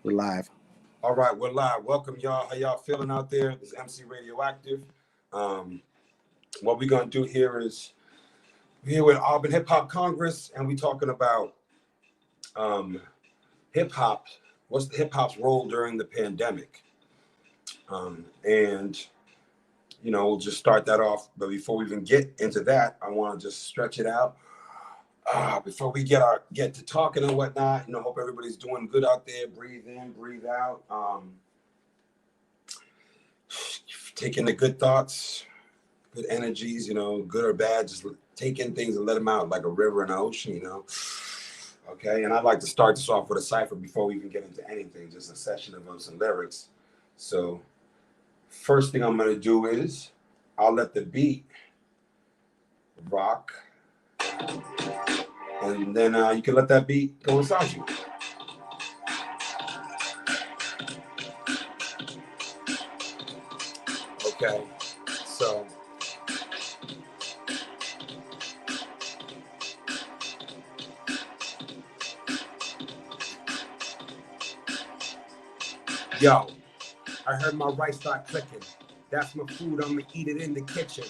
We're live. All right, we're live. Welcome, y'all. How y'all feeling out there? This is Emcee Radioactive. What we're gonna do here is we're here with Auburn Hip Hop Congress, and we're talking about hip hop. What's the hip hop's role during the pandemic? And we'll just start that off. But before we even get into that, I want to just stretch it out. Before we get to talking and whatnot, hope everybody's doing good out there. Breathe in, breathe out. Taking the good thoughts, good energies, good or bad, just take in things and let them out like a river and an ocean, Okay, and I'd like to start this off with a cipher before we even get into anything, just a session of some lyrics. So first thing I'm going to do is I'll let the beat rock, and then you can let that beat go inside you. Okay, so yo, I heard my rice start clicking. That's my food, I'ma eat it in the kitchen.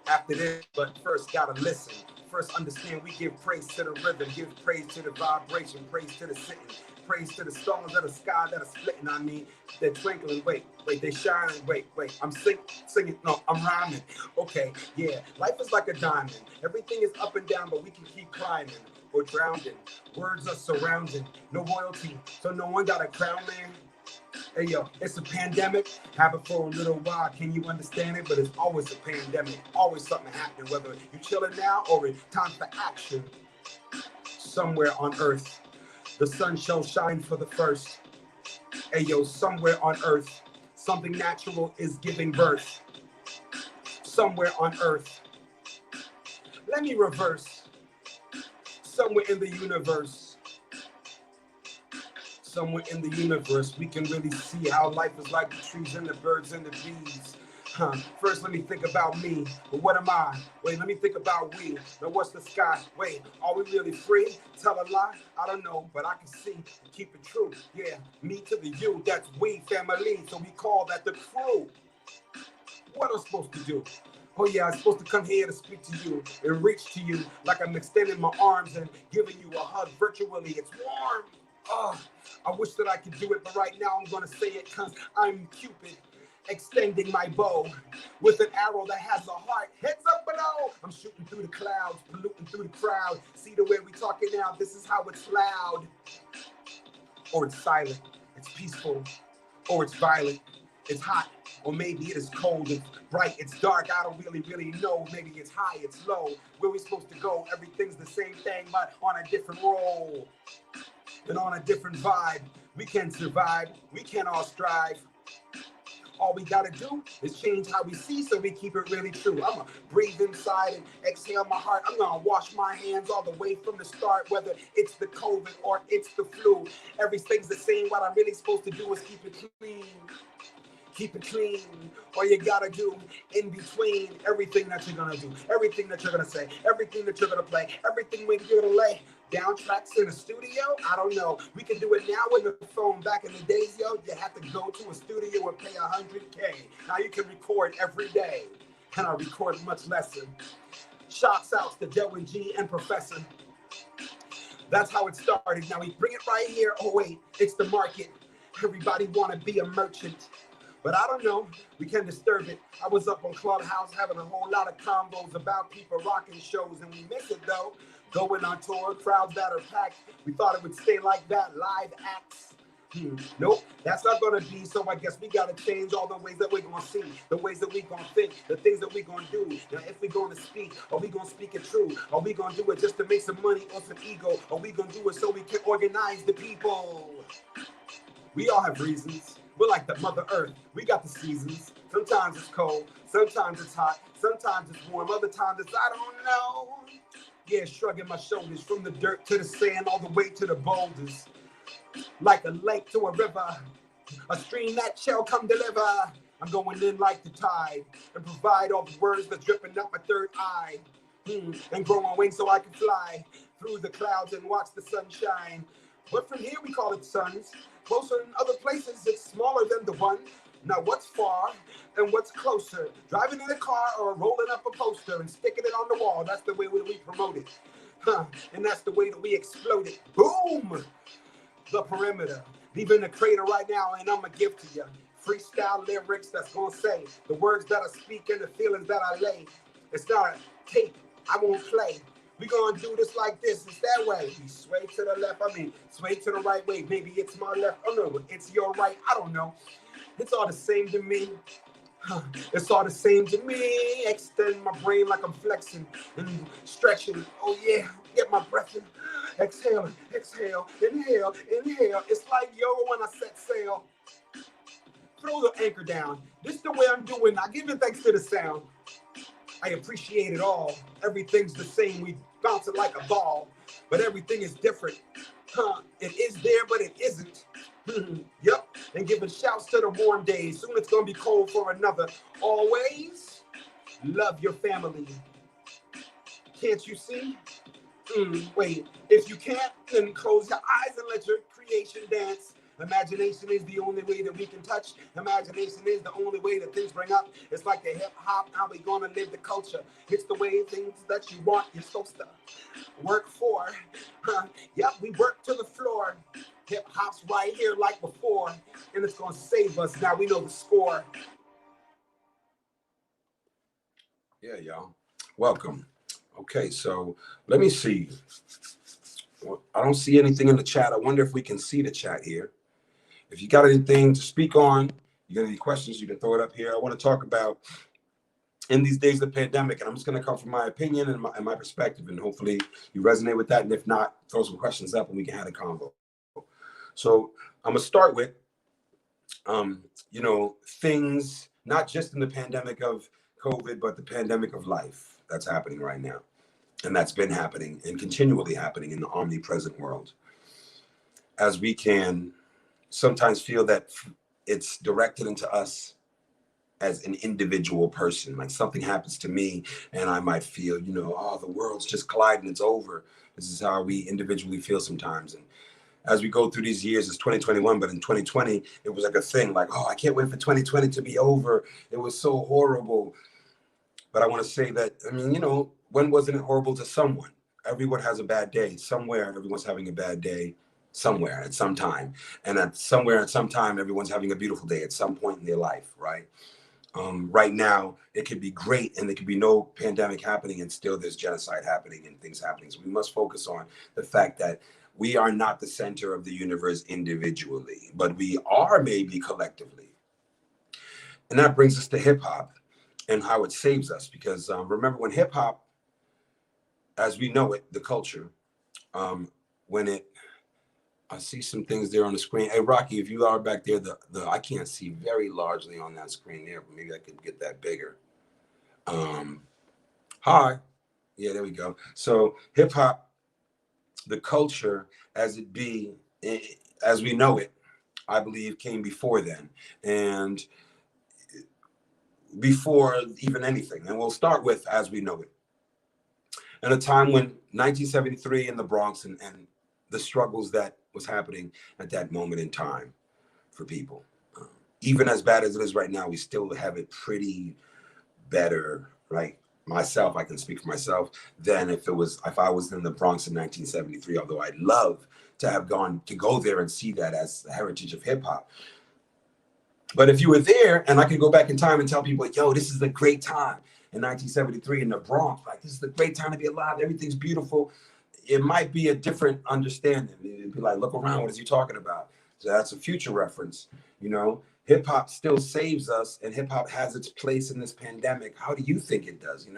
After this, but first gotta listen. First understand we give praise to the rhythm, give praise to the vibration, praise to the sitting, praise to the stars of the sky that are splitting. I mean, they're twinkling, wait, they're shining, wait. I'm singing, no, I'm rhyming. Okay, yeah, life is like a diamond. Everything is up and down, but we can keep climbing or drowning. Words are surrounding, no royalty, so no one got a crown, man. Hey yo, it's a pandemic, have it for a little while, can you understand it? But it's always a pandemic, always something happening, whether you chilling now or it's time for action. Somewhere on earth, the sun shall shine for the first. Hey yo, somewhere on earth, something natural is giving birth. Somewhere on earth, let me reverse. Somewhere in the universe, somewhere in the universe, we can really see how life is like the trees and the birds and the bees. First, let me think about me. But what am I? Wait, let me think about we. Now, what's the sky? Wait, are we really free? Tell a lie? I don't know, but I can see. Keep it true. Yeah, me to the you. That's we, family. So we call that the crew. What am I supposed to do? Oh yeah, I'm supposed to come here to speak to you and reach to you like I'm extending my arms and giving you a hug virtually. It's warm. Oh, I wish that I could do it, but right now I'm gonna say it because I'm Cupid, extending my bow with an arrow that has a heart. Heads up below. I'm shooting through the clouds, polluting through the crowd. See the way we talking now? This is how it's loud, or it's silent. It's peaceful, or it's violent. It's hot, or maybe it is cold. It's bright, it's dark. I don't really know. Maybe it's high, it's low. Where we supposed to go? Everything's the same thing, but on a different roll. And on a different vibe, we can survive, we can all strive. All we gotta do is change how we see so we keep it really true. I'm gonna breathe inside and exhale my heart. I'm gonna wash my hands all the way from the start, whether it's the COVID or it's the flu. Everything's the same. What I'm really supposed to do is keep it clean. Keep it clean. All you gotta do in between everything that you're gonna do, everything that you're gonna say, everything that you're gonna play, everything when you're gonna lay down tracks in a studio. I don't know. We can do it now with the phone. Back in the days, yo, you had to go to a studio and pay $100K. Now you can record every day, and I record much less. Shouts out to Joe and G and Professor. That's how it started. Now we bring it right here. Oh wait, it's the market. Everybody wanna be a merchant. But I don't know, we can disturb it. I was up on Clubhouse having a whole lot of combos about people rocking shows, and we miss it though. Going on tour, crowds that are packed. We thought it would stay like that, live acts. Nope, that's not gonna be, so I guess we gotta change all the ways that we're gonna see, the ways that we gonna think, the things that we gonna do. Now if we gonna speak, are we gonna speak it true? Are we gonna do it just to make some money or some ego? Are we gonna do it so we can organize the people? We all have reasons. We're like the Mother Earth. We got the seasons. Sometimes it's cold. Sometimes it's hot. Sometimes it's warm. Other times it's, I don't know. Yeah, shrugging my shoulders from the dirt to the sand, all the way to the boulders. Like a lake to a river. A stream that shall come deliver. I'm going in like the tide and provide all the words that's dripping out my third eye. And grow my wings so I can fly through the clouds and watch the sun shine. But from here we call it sons. Closer in other places, it's smaller than the one. Now what's far and what's closer? Driving in a car or rolling up a poster and sticking it on the wall. That's the way we promote it. Huh. And that's the way that we explode it. Boom! The perimeter. Leaving the crater right now, and I'm going to give to you freestyle lyrics that's going to say the words that I speak and the feelings that I lay. It's not a tape. I won't play. We gonna do this like this. It's that way. We sway to the left. I mean, sway to the right way. Maybe it's my left. Oh no, it's your right. I don't know. It's all the same to me. It's all the same to me. Extend my brain like I'm flexing and stretching. Oh yeah, get my breath in. Exhale, exhale, inhale, inhale. It's like yoga when I set sail. Throw the anchor down. This is the way I'm doing. I give it thanks to the sound. I appreciate it all. Everything's the same. We bounce it like a ball, but everything is different. It is there, but it isn't. Yep. And giving shouts to the warm days. Soon it's gonna be cold for another. Always love your family. Can't you see? Wait. If you can't, then close your eyes and let your creation dance. Imagination is the only way that we can touch. Imagination is the only way that things bring up. It's like the hip hop, how we gonna live the culture. It's the way things that you want, you're supposed to work for. Yep, we work to the floor. Hip hop's right here like before, and it's gonna save us. Now we know the score. Yeah, y'all. Welcome. Okay, so let me see. I don't see anything in the chat. I wonder if we can see the chat here. If you got anything to speak on, you got any questions, you can throw it up here. I want to talk about in these days of the pandemic, and I'm just going to come from my opinion and my perspective, and hopefully you resonate with that. And if not, throw some questions up and we can have a convo. So I'm going to start with, things, not just in the pandemic of COVID, but the pandemic of life that's happening right now. And that's been happening and continually happening in the omnipresent world. As we can sometimes feel that it's directed into us as an individual person. Like something happens to me and I might feel, oh, the world's just colliding, it's over. This is how we individually feel sometimes. And as we go through these years, it's 2021, but in 2020, it was like a thing like, oh, I can't wait for 2020 to be over. It was so horrible. But I want to say that, when wasn't it horrible to someone? Everyone has a bad day. Somewhere, everyone's having a bad day. Somewhere at some time, and at some time, everyone's having a beautiful day at some point in their life, right? Right now, it could be great, and there could be no pandemic happening, and still there's genocide happening and things happening. So we must focus on the fact that we are not the center of the universe individually, but we are maybe collectively. And that brings us to hip hop and how it saves us. Because remember when hip hop, as we know it, the culture, I see some things there on the screen. Hey, Rocky, if you are back there, I can't see very largely on that screen there, but maybe I could get that bigger. Hi. Yeah, there we go. So hip hop, the culture as we know it, I believe came before then. And before even anything. And we'll start with as we know it. In a time when 1973 in the Bronx and the struggles that was happening at that moment in time for people. Even as bad as it is right now, we still have it pretty better, right? Myself, I can speak for myself, than if I was in the Bronx in 1973, although I'd love to go there and see that as the heritage of hip hop. But if you were there and I could go back in time and tell people, yo, this is a great time in 1973 in the Bronx, like this is a great time to be alive, everything's beautiful. It might be a different understanding. It'd be like, look around, what is he talking about? So that's a future reference. Hip hop still saves us, and hip hop has its place in this pandemic. How do you think it does?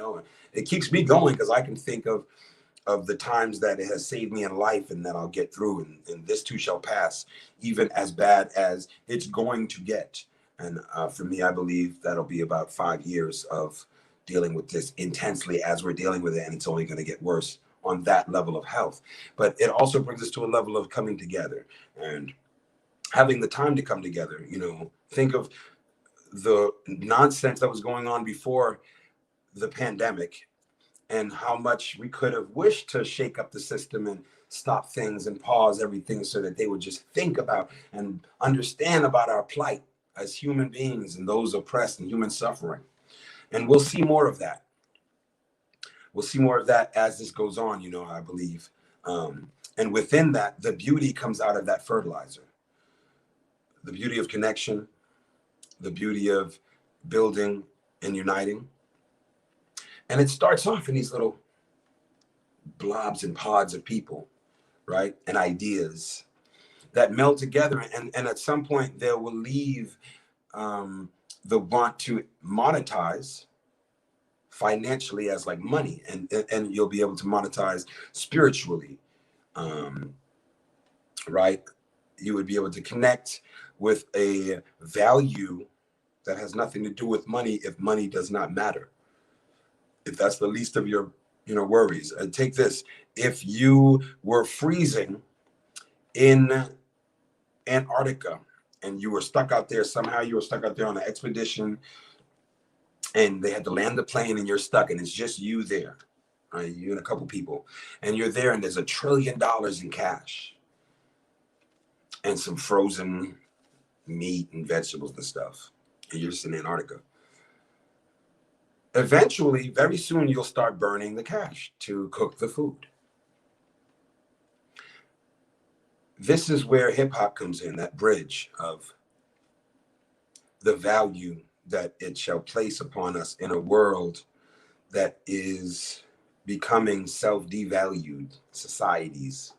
It keeps me going because I can think of the times that it has saved me in life and that I'll get through, and this too shall pass, even as bad as it's going to get. And for me, I believe that'll be about 5 years of dealing with this intensely as we're dealing with it, and it's only going to get worse on that level of health. But it also brings us to a level of coming together and having the time to come together. Think of the nonsense that was going on before the pandemic and how much we could have wished to shake up the system and stop things and pause everything so that they would just think about and understand about our plight as human beings and those oppressed and human suffering. And we'll see more of that. We'll see more of that as this goes on, I believe. And within that, the beauty comes out of that fertilizer. The beauty of connection, the beauty of building and uniting. And it starts off in these little blobs and pods of people, right? And ideas that meld together. And at some point, they will leave the want to monetize financially as like money, and you'll be able to monetize spiritually, right? You would be able to connect with a value that has nothing to do with money if money does not matter. If that's the least of your worries. Take this. If you were freezing in Antarctica and you were stuck out there, somehow you were stuck out there on an expedition and they had to land the plane and you're stuck and it's just you there, right? You and a couple people, and you're there and there's $1 trillion in cash and some frozen meat and vegetables and stuff, and you're just in Antarctica. Eventually, very soon, you'll start burning the cash to cook the food. This is where hip hop comes in, that bridge of the value that it shall place upon us in a world that is becoming self-devalued societies.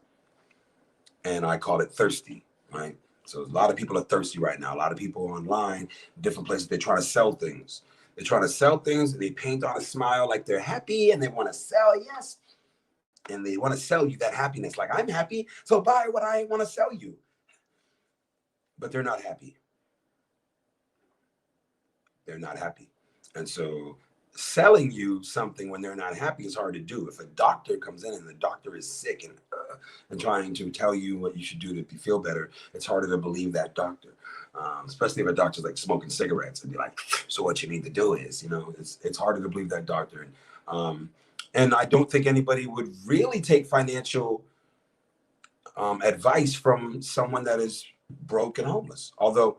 And I call it thirsty, right? So a lot of people are thirsty right now. A lot of people online, different places, they try to sell things. They try to sell things, and they paint on a smile like they're happy, and they want to sell, yes. And they want to sell you that happiness. Like, I'm happy, so buy what I want to sell you. But they're not happy. They're not happy. And so selling you something when they're not happy is hard to do. If a doctor comes in and the doctor is sick and trying to tell you what you should do to feel better, it's harder to believe that doctor. Especially if a doctor's like smoking cigarettes and be like, so what you need to do is, it's harder to believe that doctor. And I don't think anybody would really take financial advice from someone that is broke and homeless. Although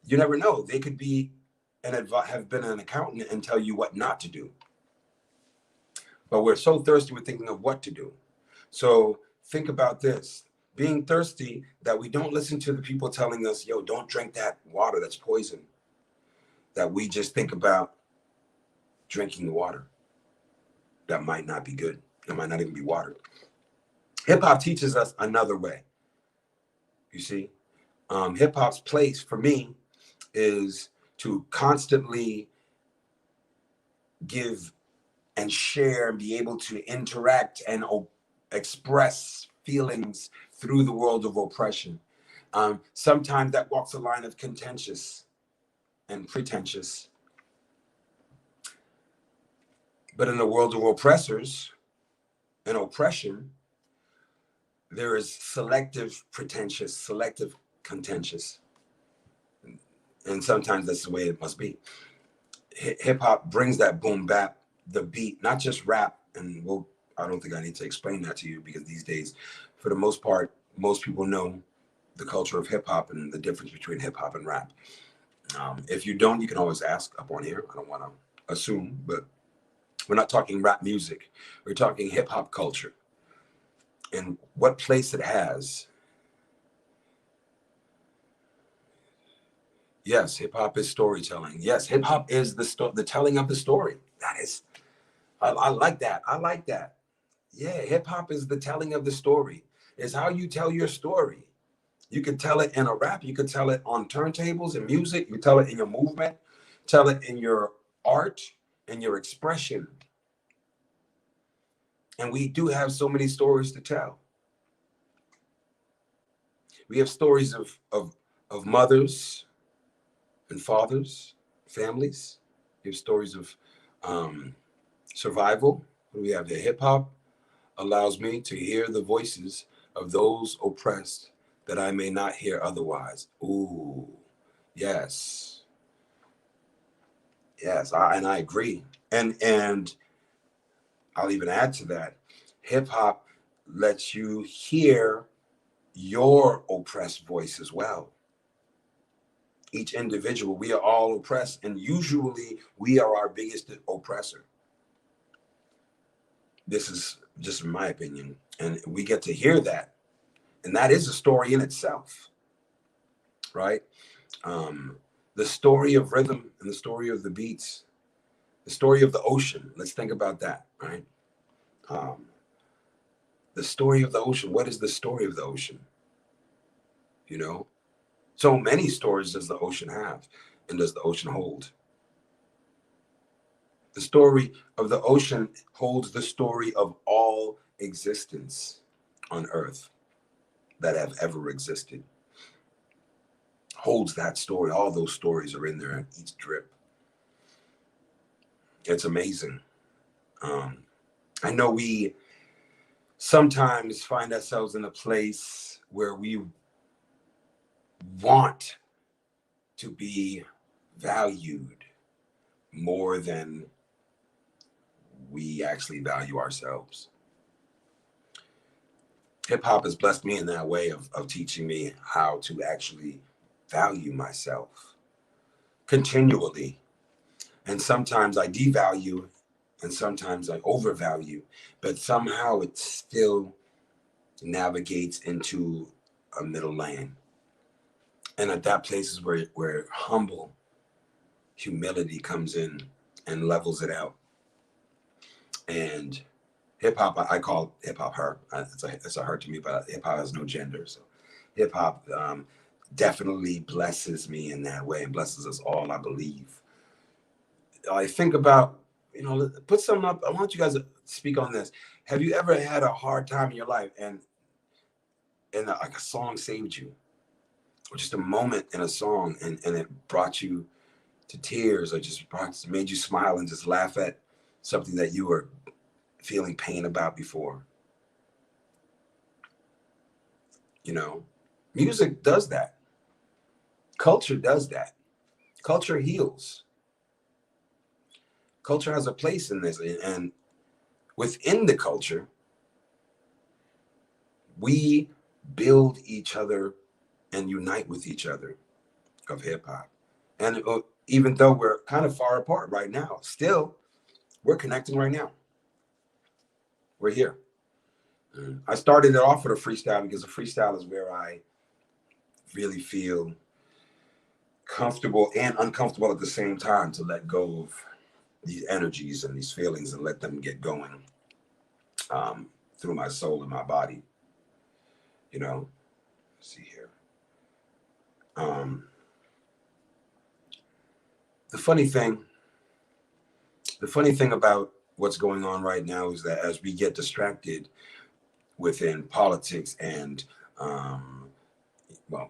you never know, they could be have been an accountant and tell you what not to do. But we're so thirsty, we're thinking of what to do. So think about this. Being thirsty, that we don't listen to the people telling us, yo, don't drink that water, that's poison. That we just think about drinking the water. That might not be good. That might not even be water. Hip hop teaches us another way. You see, hip hop's place for me is to constantly give and share and be able to interact and express feelings through the world of oppression. Sometimes that walks a line of contentious and pretentious. But in the world of oppressors and oppression, there is selective pretentious, selective contentious. And sometimes that's the way it must be. Hip hop brings that boom bap, the beat, not just rap. And I don't think I need to explain that to you, because these days, for the most part, most people know the culture of hip hop and the difference between hip hop and rap. If you don't, you can always ask up on here. I don't want to assume, but we're not talking rap music. We're talking hip hop culture and what place it has. Yes, hip hop is storytelling. Yes, hip hop is the telling of the story. That is, I like that. I like that. Yeah, hip hop is the telling of the story. It's how you tell your story. You can tell it in a rap. You can tell it on turntables and music. You tell it in your movement. Tell it in your art and your expression. And we do have so many stories to tell. We have stories of mothers and fathers, families. We have stories of survival. We have the hip hop allows me to hear the voices of those oppressed that I may not hear otherwise. Ooh, yes. Yes, and I agree. And I'll even add to that. Hip hop lets you hear your oppressed voice as well. Each individual, we are all oppressed, and usually we are our biggest oppressor. This is just my opinion, and we get to hear that, and that is a story in itself, right? The story of rhythm and the story of the beats, the story of the ocean. Let's think about that, right? Um, the story of the ocean. What is the story of the ocean? You know, so many stories does the ocean have, and does the ocean hold? The story of the ocean holds the story of all existence on Earth that have ever existed. Holds that story. All those stories are in there at each drip. It's amazing. I know we sometimes find ourselves in a place where we want to be valued more than we actually value ourselves. Hip hop has blessed me in that way of teaching me how to actually value myself continually. And sometimes I devalue and sometimes I overvalue, but somehow it still navigates into a middle lane. And at that place is where humble humility comes in and levels it out. And hip hop, I call hip hop her. It's a her to me, but hip hop has no gender. So hip hop definitely blesses me in that way and blesses us all, I believe. I think about, put something up. I want you guys to speak on this. Have you ever had a hard time in your life and like a song saved you, or just a moment in a song and it brought you to tears, or just made you smile and just laugh at something that you were feeling pain about before? Music does that. Culture does that. Culture heals. Culture has a place in this, and within the culture, we build each other and unite with each other of hip hop. And even though we're kind of far apart right now, still we're connecting right now. We're here. I started it off with a freestyle because a freestyle is where I really feel comfortable and uncomfortable at the same time to let go of these energies and these feelings and let them get going through my soul and my body. Let's see here. The funny thing about what's going on right now is that as we get distracted within politics and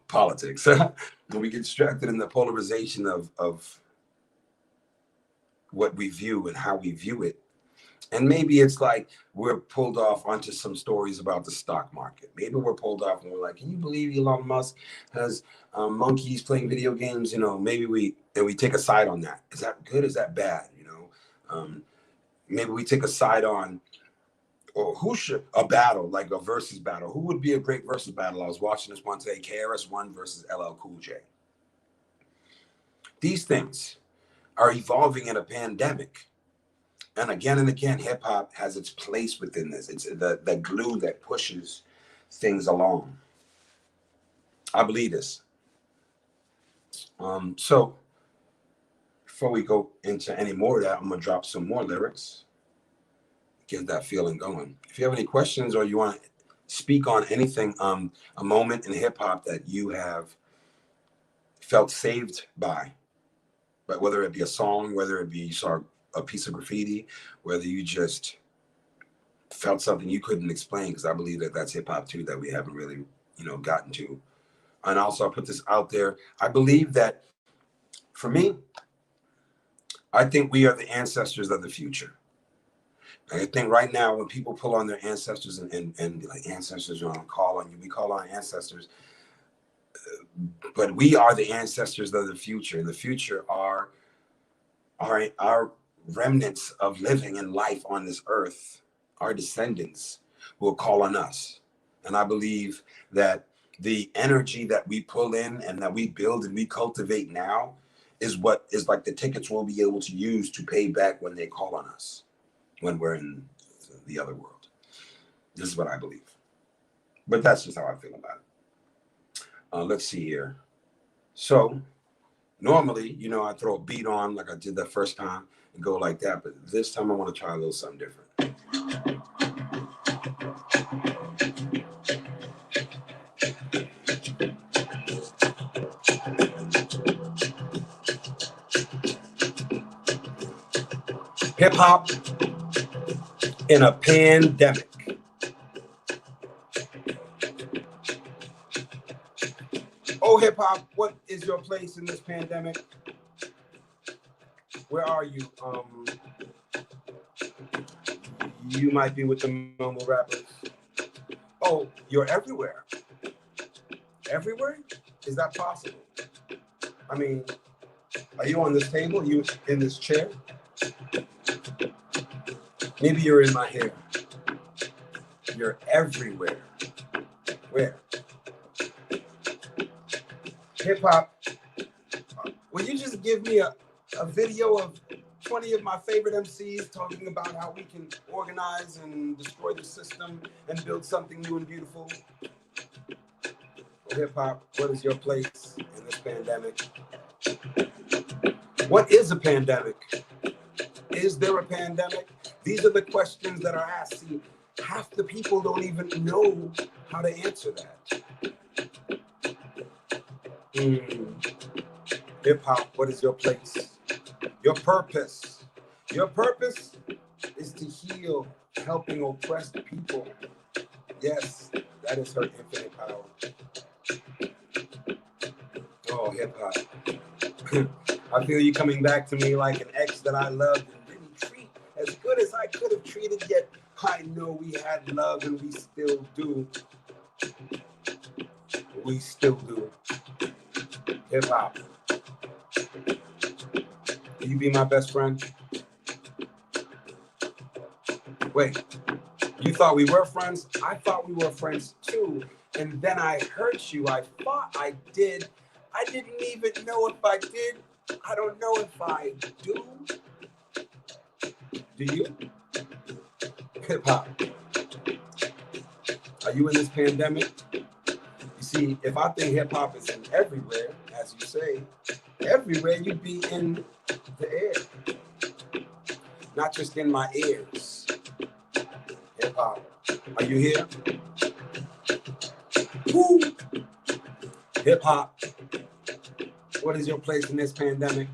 politics, when we get distracted in the polarization of what we view and how we view it. And maybe it's like we're pulled off onto some stories about the stock market. Maybe we're pulled off and we're like, can you believe Elon Musk has monkeys playing video games? Maybe we take a side on that. Is that good? Is that bad? Maybe we take a side on, or who should a battle, like a versus battle. Who would be a great versus battle? I was watching this one today, KRS-One versus LL Cool J. These things are evolving in a pandemic. And again, hip hop has its place within this. It's the glue that pushes things along. I believe this. So before we go into any more of that, I'm gonna drop some more lyrics. Get that feeling going. If you have any questions or you want to speak on anything, a moment in hip hop that you have felt saved by, but whether it be a song, whether it be you saw a piece of graffiti, whether you just felt something you couldn't explain, because I believe that that's hip hop too, that we haven't really, gotten to. And also, I put this out there. I believe that for me, I think we are the ancestors of the future. I think right now, when people pull on their ancestors and be like, ancestors, call on you, we call on ancestors. But we are the ancestors of the future. And the future are our remnants of living and life on this earth, our descendants will call on us. And I believe that the energy that we pull in and that we build and we cultivate now is what is like the tickets we'll be able to use to pay back when they call on us, when we're in the other world. This is what I believe. But that's just how I feel about it. Let's see here. So normally, you know, I throw a beat on like I did that first time and go like that. But this time I want to try a little something different. Hip hop in a pandemic. Oh, hip hop, what is your place in this pandemic? Where are you? You might be with the normal rappers. Oh, you're everywhere. Everywhere? Is that possible? I mean, are you on this table? Are you in this chair? Maybe you're in my hair. You're everywhere. Where? Hip hop. Will you just give me a video of 20 of my favorite MCs talking about how we can organize and destroy the system and build something new and beautiful? Hip hop, what is your place in this pandemic? What is a pandemic? Is there a pandemic? These are the questions that are asked. See, half the people don't even know how to answer that. Hip hop, what is your place? Your purpose. Your purpose is to heal, helping oppressed people. Yes, that is her infinite power. Oh, hip hop. I feel you coming back to me like an ex that I loved and didn't treat as good as I could have treated, yet I know we had love and we still do. We still do. Hip hop. Will you be my best friend? Wait, you thought we were friends? I thought we were friends too. And then I hurt you. I thought I did. I didn't even know if I did. I don't know if I do. Do you? Hip hop. Are you in this pandemic? You see, if I think hip hop is in everywhere, as you say, everywhere you'd be in the air. Not just in my ears. Hip hop. Are you here? Woo! Hip hop. What is your place in this pandemic?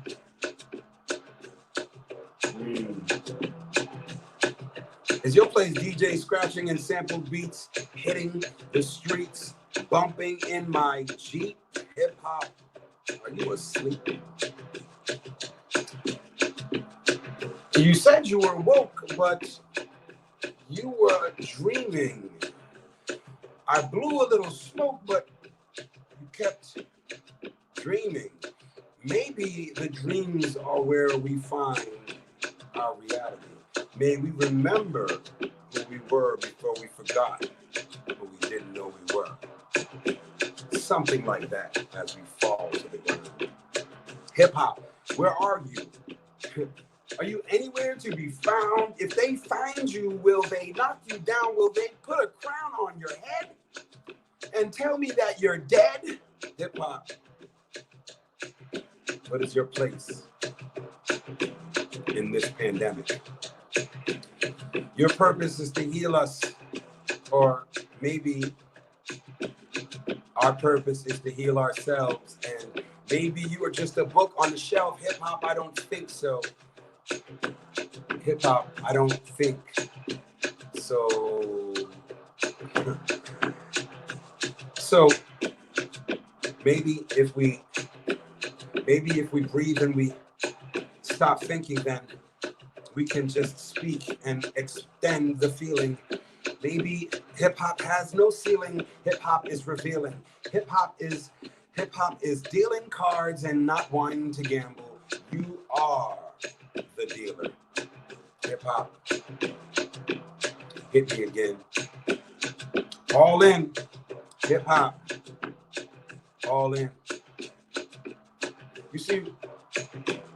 Is your place DJ scratching and sampled beats, hitting the streets, bumping in my Jeep? Hip hop. Are you asleep? You said you were woke, but you were dreaming. I blew a little smoke, but you kept dreaming. Maybe the dreams are where we find our reality. May we remember who we were before we forgot who we didn't know we were. Something like that as we fall to the ground. Hip hop, where are you? Are you anywhere to be found? If they find you, will they knock you down? Will they put a crown on your head and tell me that you're dead? Hip hop, what is your place in this pandemic? Your purpose is to heal us, or maybe our purpose is to heal ourselves, and maybe you are just a book on the shelf. Hip hop, I don't think so. Hip hop, I don't think so. So maybe if we breathe and we stop thinking, then we can just speak and extend the feeling. Maybe hip hop has no ceiling. Hip hop is revealing. Hip hop is dealing cards and not wanting to gamble. You are the dealer. Hip hop, hit me again. All in. Hip hop. All in. You see,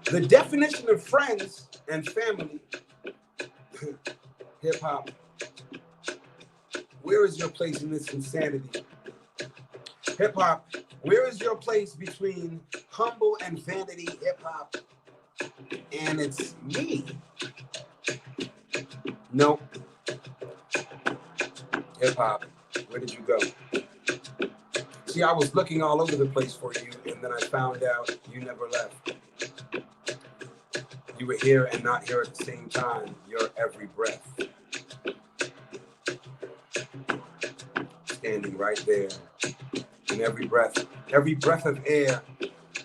the definition of friends and family, hip hop. Where is your place in this insanity? Hip hop, where is your place between humble and vanity hip hop? And it's me. Nope. Hip hop, where did you go? See, I was looking all over the place for you, and then I found out you never left. You were here and not here at the same time. Your every breath. Standing right there. In every breath of air.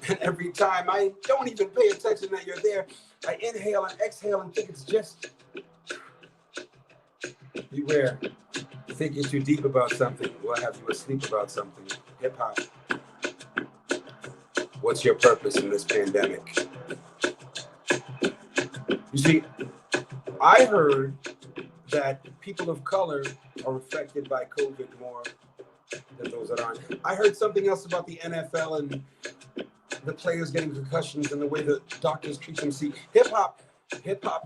And every time I don't even pay attention that you're there, I inhale and exhale and think it's just beware. Thinking too deep about something will have you asleep about something. Hip hop. What's your purpose in this pandemic? You see, I heard that people of color are affected by COVID more than those that aren't. I heard something else about the NFL and the players getting concussions and the way the doctors treat them. See, hip hop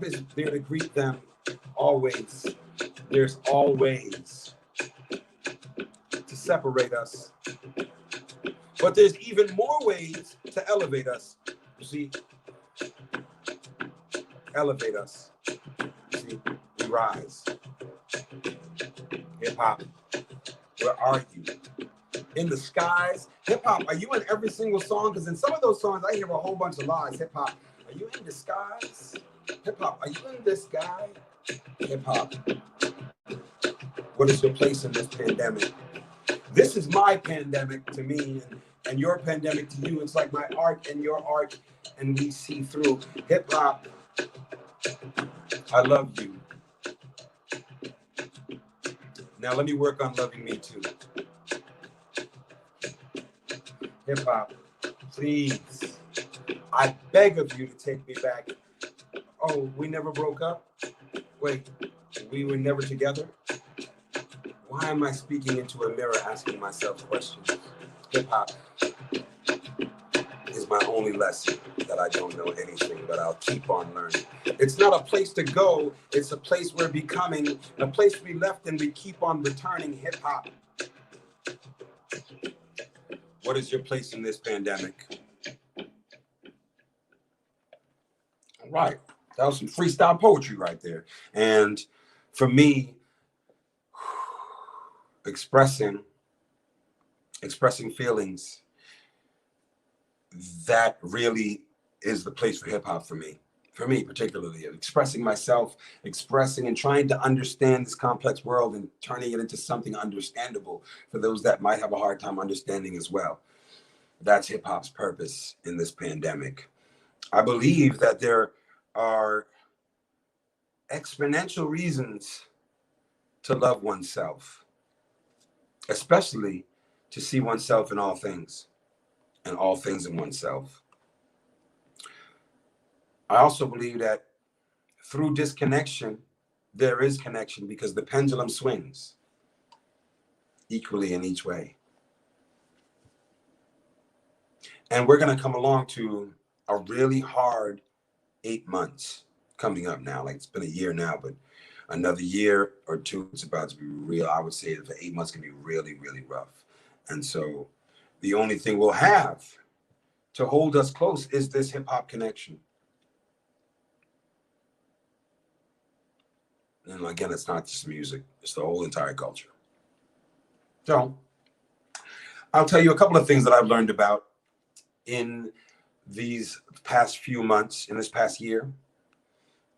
is there to greet them always. There's always to separate us. But there's even more ways to elevate us. You see, elevate us. You see, we rise. Hip hop, where are you? In the skies? Hip hop, are you in every single song? Because in some of those songs, I hear a whole bunch of lies. Hip hop, are you in the skies? Hip hop, are you in this guy? Hip hop, what is your place in this pandemic? This is my pandemic to me, and your pandemic to you. It's like my art and your art, and we see through. Hip hop, I love you. Now let me work on loving me too. Hip hop, please. I beg of you to take me back. Oh, we never broke up? Wait, we were never together? Why am I speaking into a mirror asking myself questions? Hip hop is my only lesson that I don't know anything, but I'll keep on learning. It's not a place to go, it's a place we're becoming, a place we left and we keep on returning. Hip hop. What is your place in this pandemic? All right, that was some freestyle poetry right there. And for me, expressing feelings, that really is the place for hip hop for me particularly. Expressing myself, expressing and trying to understand this complex world and turning it into something understandable for those that might have a hard time understanding as well. That's hip hop's purpose in this pandemic. I believe that there are exponential reasons to love oneself, especially to see oneself in all things and all things in oneself. I also believe that through disconnection, there is connection because the pendulum swings equally in each way. And we're going to come along to a really hard 8 months coming up now. Like, it's been a year now, but another year or two, it's about to be real. I would say that the 8 months can be really, really rough. And so the only thing we'll have to hold us close is this hip hop connection. And again, it's not just music, it's the whole entire culture. So I'll tell you a couple of things that I've learned about in these past few months, in this past year,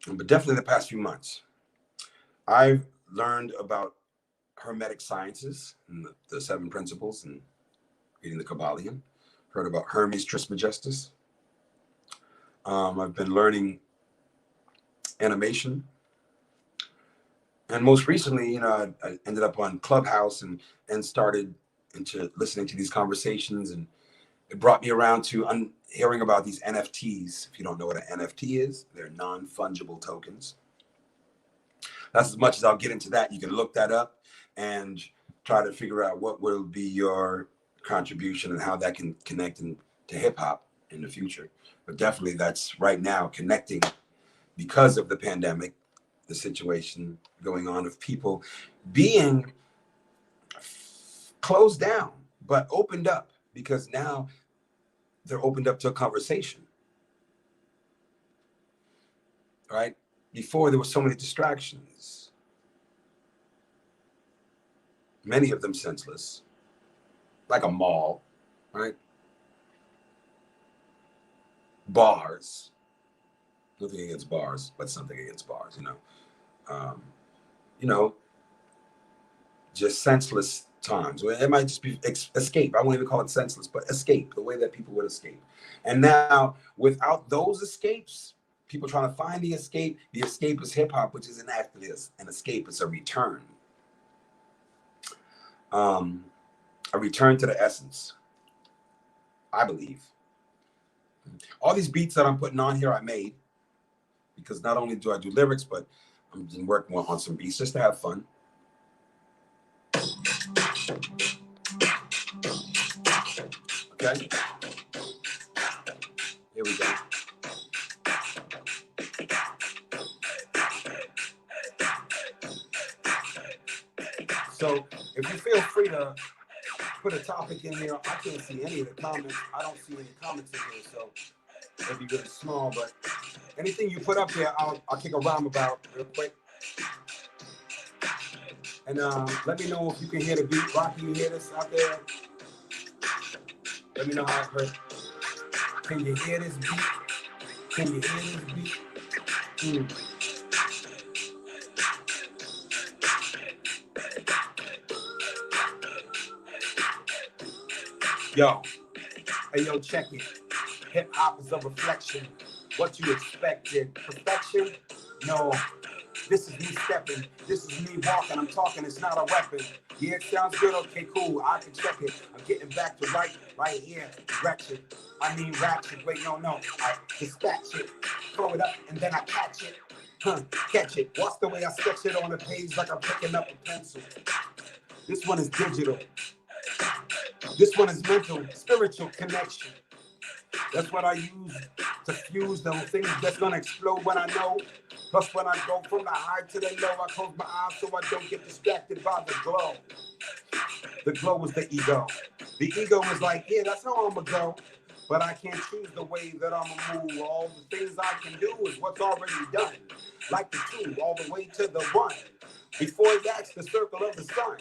but definitely the past few months. I've learned about Hermetic sciences and the 7 principles and reading the Kabbalion. Heard about Hermes Trismegistus. I've been learning animation. And most recently, I ended up on Clubhouse and started into listening to these conversations, and it brought me around to hearing about these NFTs. If you don't know what an NFT is, they're non-fungible tokens. That's as much as I'll get into that. You can look that up, and try to figure out what will be your contribution and how that can connect to hip hop in the future. But definitely that's right now connecting because of the pandemic, the situation going on of people being closed down, but opened up because now they're opened up to a conversation, right? Before there were so many distractions, many of them senseless, like a mall, right? Bars, nothing against bars, but something against bars, um, you know, just senseless times. Well, it might just be escape. I won't even call it senseless, but escape, the way that people would escape. And now, without those escapes, people trying to find the escape is hip hop, which is an act of this. An escape is a return. A return to the essence, I believe. All these beats that I'm putting on here, I made because not only do I do lyrics, but I'm been working on some beats just to have fun. Okay, here we go. So if you feel free to put a topic in here, I can't see any of the comments. I don't see any comments in here, so it'll be really small. But anything you put up there, I'll kick a rhyme about real quick. And let me know if you can hear the beat. Rocky, you hear this out there? Let me know how it hurt. Can you hear this beat? Can you hear this beat? Yo, hey yo, check it. Hip hop is a reflection. What you expected. Perfection? No. This is me stepping. This is me walking. I'm talking. It's not a weapon. Yeah, it sounds good. Okay, cool. I can check it. I'm getting back to right here. Direction. I mean ratchet. Wait, no. I dispatch it. Throw it up and then I catch it. Catch it. Watch the way I sketch it on a page like I'm picking up a pencil. This one is digital. This one is mental, spiritual connection. That's what I use to fuse those things that's gonna explode when I know. Plus when I go from the high to the low, I close my eyes so I don't get distracted by the glow. The glow is the ego. The ego is like, yeah, that's how I'ma go. But I can't choose the way that I'ma move. All the things I can do is what's already done. Like the two, all the way to the one. Before that's the circle of the sun.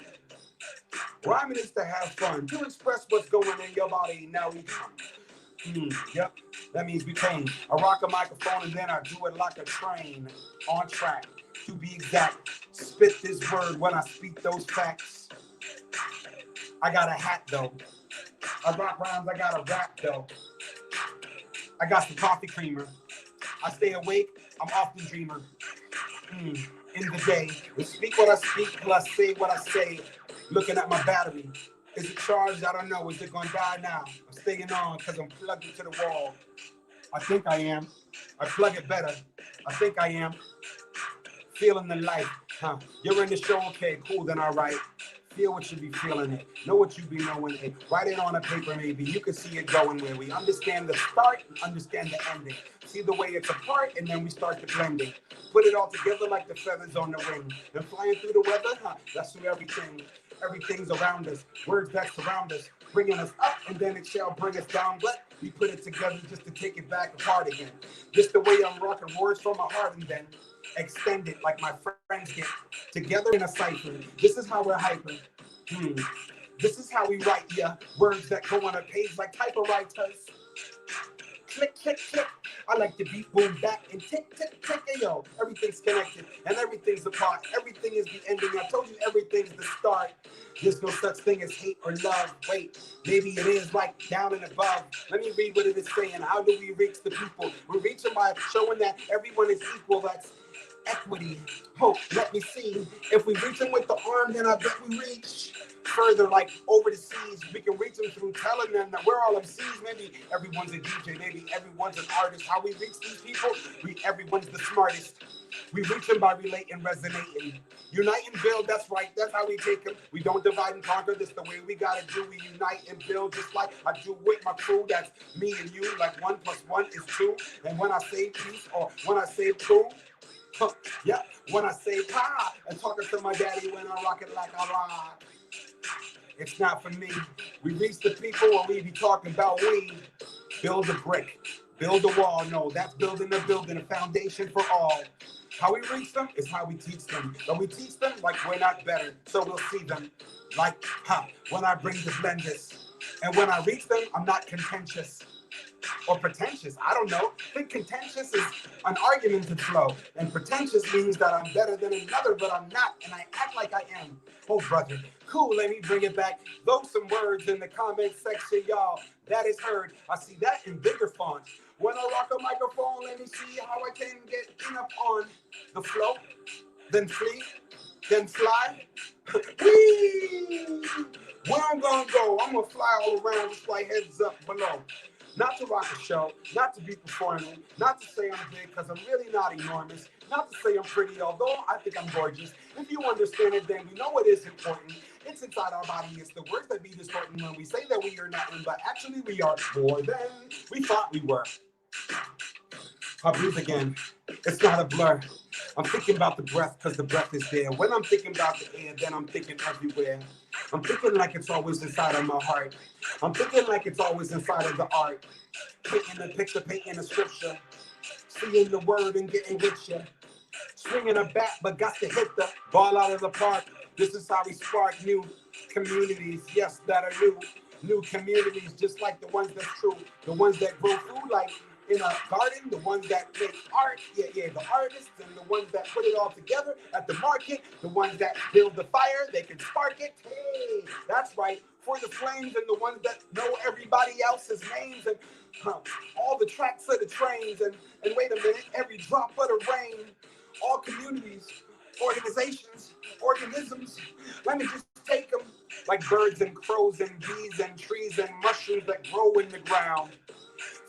Rhyming is to have fun, to express what's going in your body. Now we come. Yep, that means we came. I rock a microphone and then I do it like a train. On track, to be exact. Spit this word when I speak those facts. I got a hat though. I rock rhymes, I got a rap though. I got some coffee creamer. I stay awake, I'm often dreamer. In the day, we speak what I speak, plus say what I say. Looking at my battery. Is it charged? I don't know. Is it gonna die now? I'm staying on because I'm plugged into the wall. I think I am. I plug it better. I think I am. Feeling the light. You're in the show, okay, cool, then all right. Feel what you be feeling it. Know what you be knowing it. Write it on a paper maybe. You can see it going where we understand the start and understand the ending. See the way it's apart and then we start the blending. Put it all together like the feathers on the wing. And flying through the weather, that's through everything. Everything's around us. Words that surround us. Bringing us up and then it shall bring us down. But we put it together just to take it back apart again. Just the way I'm rocking words from my heart and then extend it like my friends get together in a cipher. This is how we're hyper. This is how we write, words that go on a page like typewriters. Click, click, click. I like the beat boom back and tick, tick, tick. Hey, yo, everything's connected and everything's a part. Everything is the ending. I told you everything's the start. There's no such thing as hate or love. Wait, maybe it is like down and above. Let me read what it is saying. How do we reach the people? We reach them by showing that everyone is equal. That's equity, hope. Let me see. If we reach them with the arm, then I bet we reach further, like over the seas. We can reach them through telling them that we're all MCs. Maybe everyone's a DJ, maybe everyone's an artist. How we reach these people? Everyone's the smartest. We reach them by relating, resonating. Unite and build, that's right, that's how we take them. We don't divide and conquer, this the way we gotta do. We unite and build just like I do with my crew. That's me and you, like 1 + 1 is 2. And when I say peace or when I say cool, yeah, when I say pa, and talking to my daddy when I rock it like I rock. It's not for me. We reach the people when we be talking about we. Build a brick, build a wall. No, that's building a foundation for all. How we reach them is how we teach them. But we teach them like we're not better, so we'll see them. Like, when I bring the blenders. And when I reach them, I'm not contentious. Or pretentious, I don't know. I think contentious is an argumentative flow. And pretentious means that I'm better than another, but I'm not, and I act like I am. Oh, brother. Cool, let me bring it back. Throw some words in the comment section, y'all. That is heard. I see that in bigger font. When I rock a microphone, let me see how I can get enough on the flow, then flee, then fly. Whee! Where I'm gonna go, I'm gonna fly all around just like heads up below. Not to rock a show, not to be performing, not to say I'm big because I'm really not enormous, not to say I'm pretty, although I think I'm gorgeous. If you understand it, then we know it is important. It's inside our body. It's the words that be distorting when we say that we are nothing, but actually we are more than we thought we were. I'll breathe again. It's not a blur. I'm thinking about the breath because the breath is there. When I'm thinking about the air, then I'm thinking everywhere. I'm thinking like it's always inside of my heart. I'm thinking like it's always inside of the art. Painting the picture, painting the scripture. Seeing the word and getting with you. Swinging a bat, but got to hit the ball out of the park. This is how we spark new communities. Yes, that are new. New communities, just like the ones that's true. The ones that grow food like in a garden, the ones that make art, the artists, and the ones that put it all together at the market, the ones that build the fire, they can spark it. Hey, that's right, for the flames and the ones that know everybody else's names and all the tracks of the trains and wait a minute, every drop of the rain, all communities, organizations, organisms. Let me just take them like birds and crows and bees and trees and mushrooms that grow in the ground.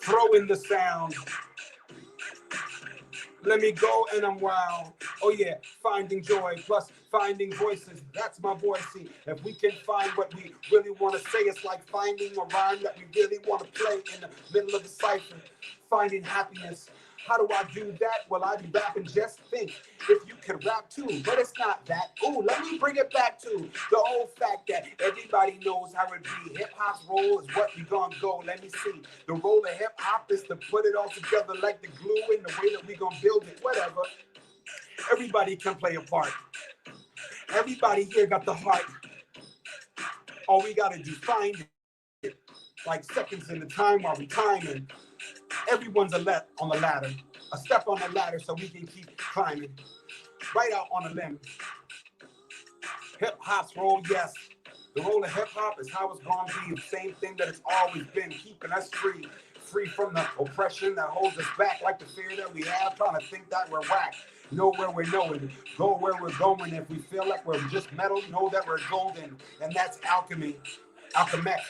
Throw in the sound. Let me go and I'm wild. Oh yeah, finding joy plus finding voices. That's my voice. See, if we can find what we really want to say, it's like finding a rhyme that we really want to play in the middle of the cipher. Finding happiness. How do I do that? Well, I be rapping, just think if you could rap too, but it's not that. Ooh, let me bring it back to the whole fact that everybody knows how it be. Hip hop's role is what we gonna go. Let me see. The role of hip hop is to put it all together like the glue in the way that we gonna build it. Whatever. Everybody can play a part. Everybody here got the heart. All we gotta do find it. Like seconds in the time while we timing. Everyone's on the ladder, a step on the ladder so we can keep climbing. Right out on a limb. Hip hop's role, yes. The role of hip hop is how it's gonna be. The same thing that it's always been, keeping us free. Free from the oppression that holds us back, like the fear that we have, trying to think that we're whack. Know where we're knowing, go where we're going. If we feel like we're just metal, know that we're golden. And that's alchemy. Alchemech.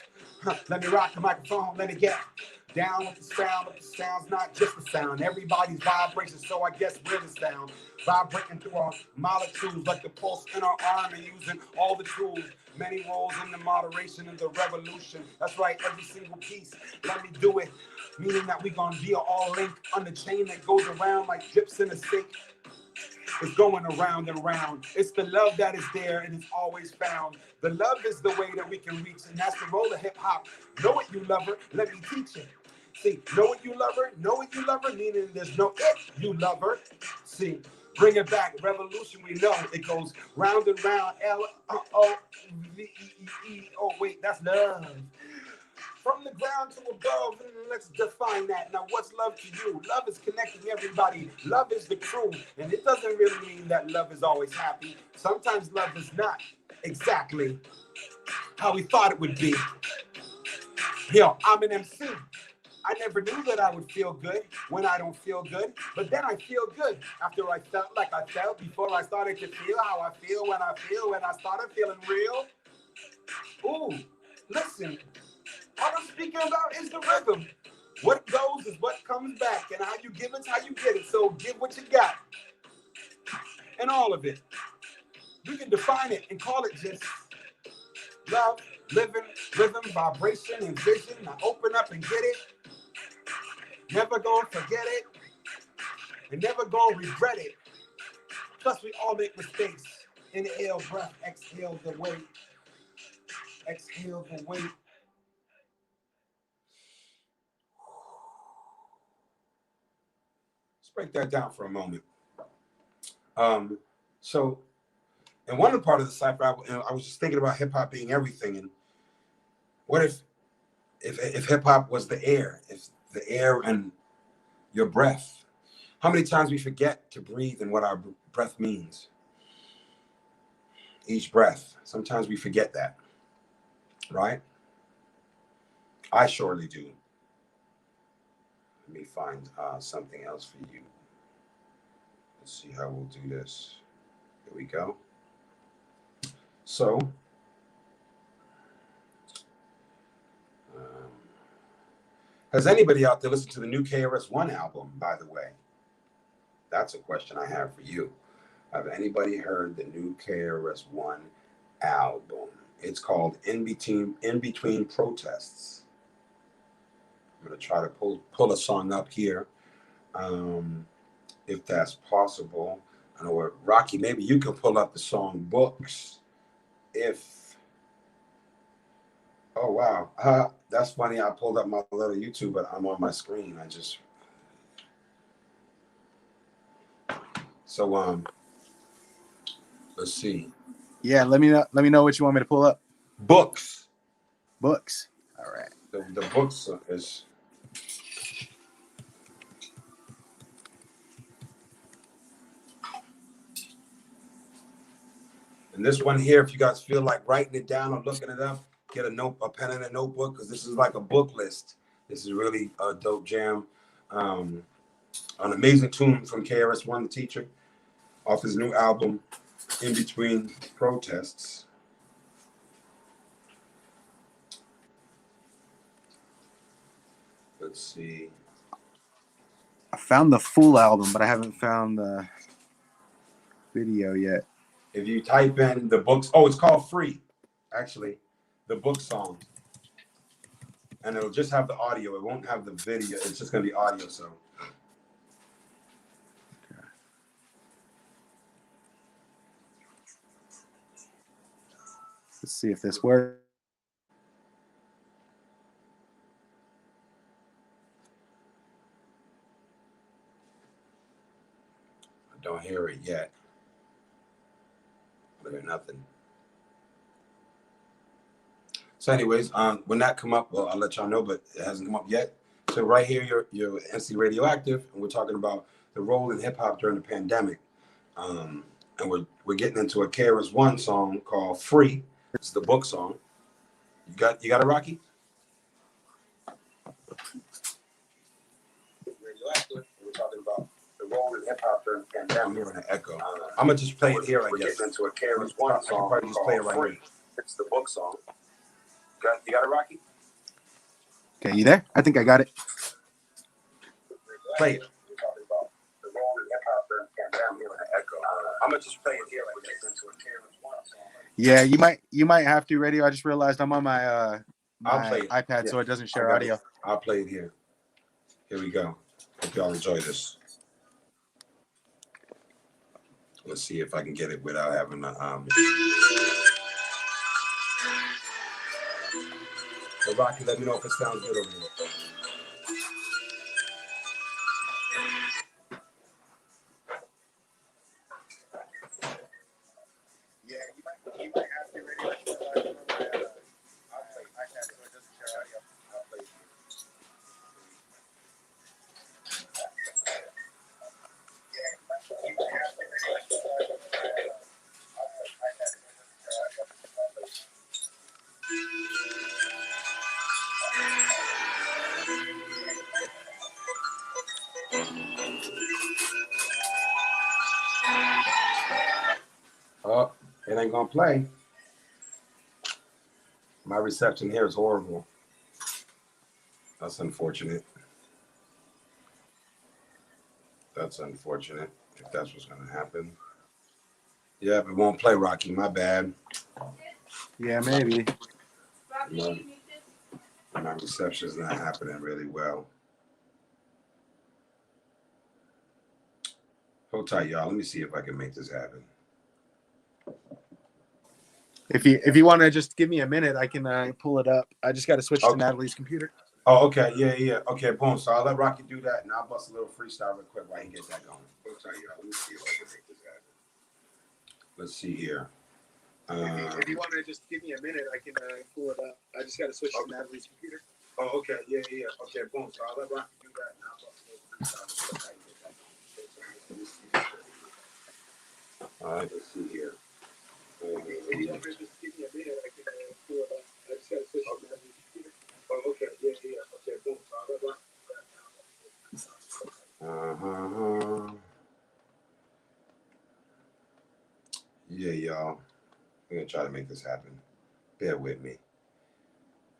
Let me rock the microphone, let me get down with the sound, but the sound's not just the sound. Everybody's vibration, so I guess we're the sound. Vibrating through our molecules like the pulse in our arm and using all the tools. Many roles in the moderation of the revolution. That's right, every single piece. Let me do it. Meaning that we gonna be all linked on the chain that goes around like drips in a sink. It's going around and around. It's the love that is there and it's always found. The love is the way that we can reach, and that's the role of hip hop. Know it, you lover. Let me teach it. See, know it, you lover. Know it, you lover. Meaning there's no it, you lover. See, bring it back. Revolution, we know it goes round and round. L-O-V-E-E. Oh wait, that's love. From the ground to above, let's define that. Now, what's love to you? Love is connecting everybody. Love is the crew. And it doesn't really mean that love is always happy. Sometimes love is not exactly how we thought it would be. Yo, I'm an MC. I never knew that I would feel good when I don't feel good, but then I feel good after I felt like I felt before I started to feel how I feel when I started feeling real. Ooh, listen, all I'm speaking about is the rhythm. What goes is what comes back, and how you give it's how you get it. So give what you got, and all of it. You can define it and call it just love, living, rhythm, vibration, and vision. Now open up and get it. Never gonna forget it, and never gonna regret it. Plus, we all make mistakes. Inhale, breath, exhale the weight. Exhale the weight. Let's break that down for a moment. So, in one part of the cipher, I was just thinking about hip hop being everything, and what if hip hop was the air, if the air and your breath? How many times we forget to breathe and what our breath means? Each breath. Sometimes we forget that, right? I surely do. Let me find something else for you. Let's see how we'll do this. Here we go. So, has anybody out there listened to the new KRS-One album, by the way? That's a question I have for you. Have anybody heard the new KRS-One album? It's called In Between Protests. I'm going to try to pull a song up here, if that's possible. I know what, Rocky, maybe you can pull up the song Books. Oh, wow. That's funny. I pulled up my little YouTube, but I'm on my screen. So, let's see. Yeah, let me know what you want me to pull up. Books. Books. All right. The books is... And this one here, if you guys feel like writing it down or looking it up, get a pen and a notebook, because this is like a book list. This is really a dope jam. An amazing tune from KRS-One, the teacher, off his new album, In Between Protests. Let's see. I found the full album, but I haven't found the video yet. If you type in the books, oh, it's called Free, actually, the book song. And it'll just have the audio. It won't have the video. It's just going to be audio, so. Okay. Let's see if this works. I don't hear it yet. I hear nothing. So anyways, when that come up, well, I'll let y'all know, but it hasn't come up yet. So right here, you're Emcee Radioactive, and we're talking about the role in hip hop during the pandemic. And we're getting into a KRS-One song called Free. It's the book song. You got it, Rocky? Radioactive. We're talking about the role in hip hop during the pandemic. I'm hearing an echo. I'm gonna just play it here, I guess. We're getting into a KRS-One song. I can probably just play it right here. It's the book song. You got it, Rocky? Okay, you there? I think I got it. Play it. I'm gonna just play it here. Yeah, you might have to. Radio. I just realized I'm on my iPad, yeah, so it doesn't share audio. I'll play it here. Here we go. Hope y'all enjoy this. Let's see if I can get it without having a So Rocky, let me know if it sounds good over here. Yeah, you might have to radio. I'll play iPad so it doesn't share audio. I'll play it. Yeah, you might have to radio. I'll play iPad so it doesn't share audio. I'll play it. It ain't gonna play. My reception here is horrible. That's unfortunate. That's unfortunate if that's what's gonna happen. Yeah, it won't play, Rocky. My bad. Yeah, maybe. My reception's not happening really well. Hold tight, y'all. Let me see if I can make this happen. If you want to just give me a minute, I can pull it up. I just got to switch to Natalie's computer. Oh, okay. Yeah. Okay, boom. So I'll let Rocky do that, and I'll bust a little freestyle real quick while he gets that going. Hold tight, y'all. Let me see if I can make this happen. Let's see here. If you want to just give me a minute, I can pull it up. I just got to switch to Natalie's computer. Oh, okay. Yeah. Okay, boom. So I'll let Rocky do that, and I'll bust a little freestyle real quick while he gets that going. All right, let's see here. If you want to just give me a minute, I can pull it up. I just got to switch to Natalie's computer. Oh, okay. Yeah. Okay, boom. So I'll let Rocky do that. Yeah, y'all. I'm going to try to make this happen. Bear with me.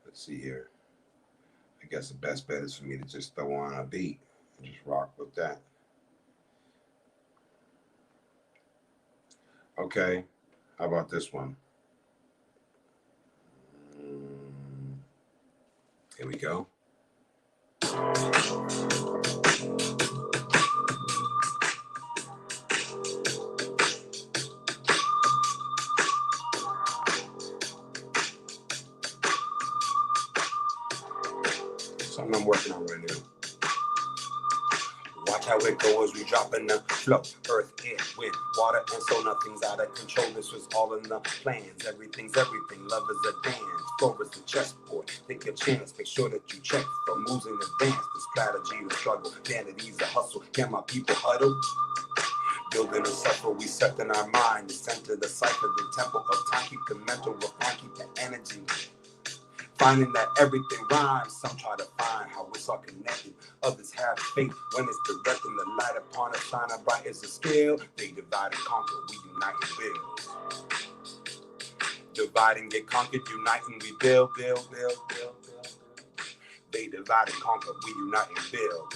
Let's see here. I guess the best bet is for me to just throw on a beat and just rock with that. Okay. How about this one? Here we go. Something I'm working on right now. Watch how it goes, we dropping the flow. Earth, air, wind, water, and so nothing's out of control. This was all in the plans. Everything's everything. Love is a dance. Floor is the chessboard. Take your chance. Make sure that you check for moves in advance. The strategy, the struggle. Vanity's a hustle. Can my people huddle? Building a circle, we set in our mind. The center, the cipher, the temple of time. Keep the mental refine, keep the energy. Finding that everything rhymes. Some try to find how it's all connected. Others have faith when it's directing the light upon us. Shining bright as a scale. They divide and conquer, we unite and build. Divide and get conquered, unite and we build. They divide and conquer, we unite and build.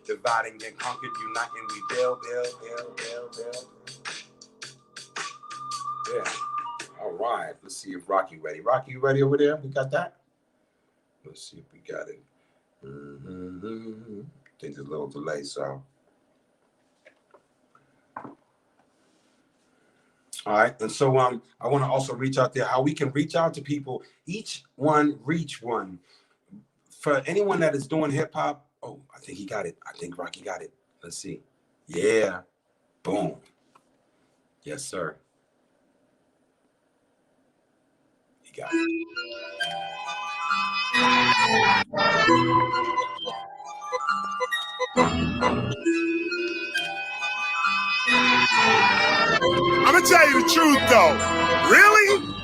Divide and get conquered, unite and we build. Yeah. All right, let's see if Rocky ready. Rocky, you ready over there? We got that? Let's see if we got it. I think there's a little delay, so. All right, and so I want to also reach out there, how we can reach out to people, each one reach one. For anyone that is doing hip hop, oh, I think he got it. I think Rocky got it. Let's see. Yeah, boom. Yes, sir. Got it. I'm gonna tell you the truth though. Really?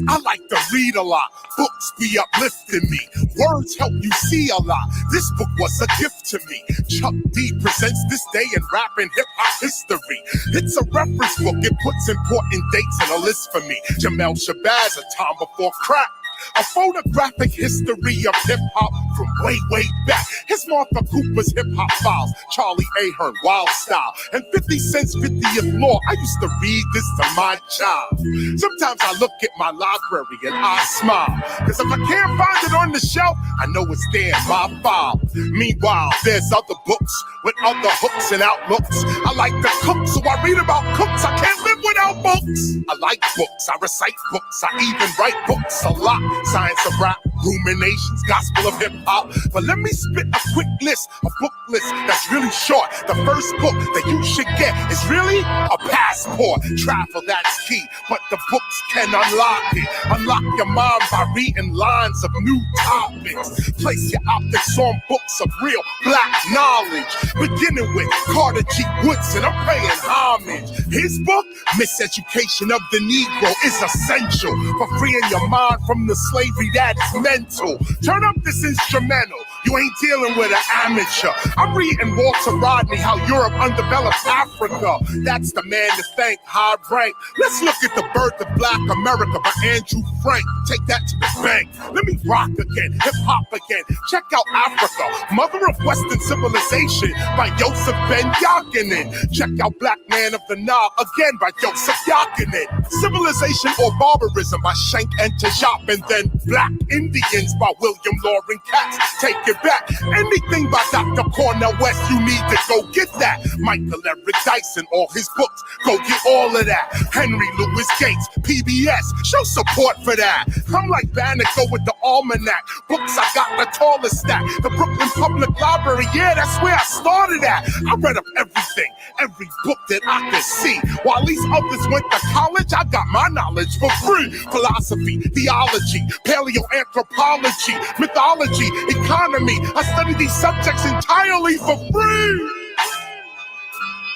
I like to read a lot. Books be uplifting me. Words help you see a lot. This book was a gift to me. Chuck D presents this day in rap and hip-hop history. It's a reference book. It puts important dates in a list for me. Jamel Shabazz, A Time Before Crack. A photographic history of hip-hop from way, way back. Here's Martha Cooper's Hip-Hop Files, Charlie Ahern, Wild Style, and 50 Cent's 50th Law. I used to read this to my child. Sometimes I look at my library and I smile, because if I can't find it on the shelf, I know it's there in my file. Meanwhile, there's other books with other hooks and outlooks. I like to cook, so I read about cooks. I can't live without books. I like books, I recite books, I even write books a lot. Science of rap, ruminations, gospel of hip-hop. But let me spit a quick list, a book list that's really short. The first book that you should get is really a passport. Travel, that's key, but the books can unlock it. Unlock your mind by reading lines of new topics. Place your optics on books of real black knowledge. Beginning with Carter G. Woodson, I'm paying homage. His book, Miseducation of the Negro, is essential for freeing your mind from the slavery that is mental. Turn up this instrumental. You ain't dealing with an amateur. I'm reading Walter Rodney, how Europe undeveloped Africa. That's the man to thank, high rank. Let's look at the birth of Black America by Andrew Frank. Take that to the bank. Let me rock again, hip hop again. Check out Africa, mother of Western civilization by Joseph Ben Yakinen. Check out Black Man of the Nile again by Joseph Yakinen. Civilization or barbarism by Schenck and Tajop, and then Black Indians by William Loring Katz. Take it back. Anything by Dr. Cornel West, you need to go get that. Michael Eric Dyson, all his books, go get all of that. Henry Louis Gates, PBS, show support for that. I'm like Banneker with the Almanac. Books, I got the tallest stack. The Brooklyn Public Library, yeah, that's where I started at. I read up everything, every book that I could see. While these others went to college, I got my knowledge for free. Philosophy, theology, paleoanthropology, mythology, economy. I study these subjects entirely for free.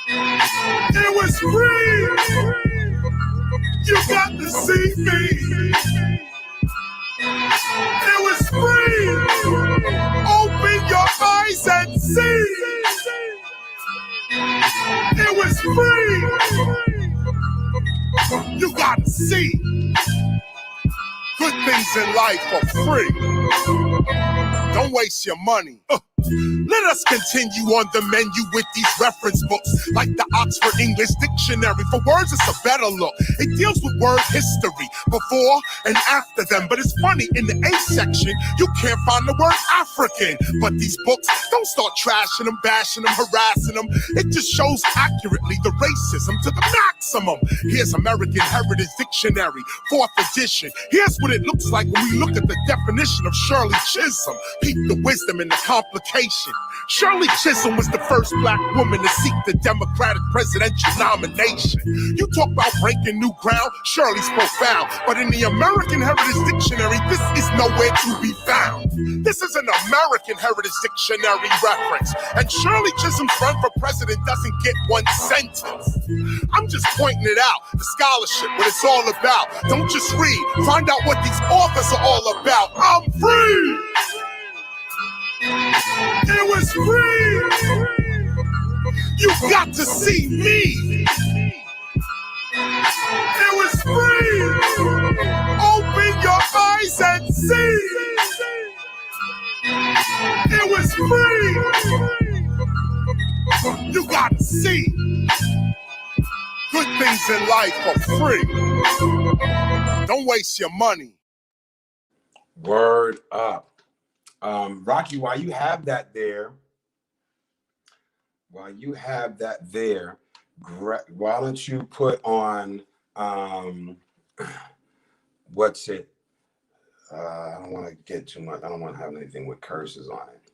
It was free. You got to see me. It was free. Open your eyes and see. It was free. You got to see. Good things in life are free. Don't waste your money. Let us continue on the menu with these reference books, like the Oxford English Dictionary. For words, it's a better look. It deals with word history, before and after them. But it's funny, in the A section, you can't find the word African. But these books, don't start trashing them, bashing them, harassing them. It just shows accurately the racism to the maximum. Here's American Heritage Dictionary, 4th edition. Here's what it looks like when we look at the definition of Shirley Chisholm. Peep the wisdom and the complication. Shirley Chisholm was the first Black woman to seek the Democratic presidential nomination. You talk about breaking new ground, Shirley's profound. But in the American Heritage Dictionary, this is nowhere to be found. This is an American Heritage Dictionary reference. And Shirley Chisholm's run for president doesn't get one sentence. I'm just pointing it out, the scholarship, what it's all about. Don't just read, find out what these authors are all about. I'm free! It was free. You got to see me. It was free. Open your eyes and see. It was free. You got to see. Good things in life are free. Don't waste your money. Word up. Rocky, while you have that there, why don't you put on, what's it? I don't want to get too much. I don't want to have anything with curses on it.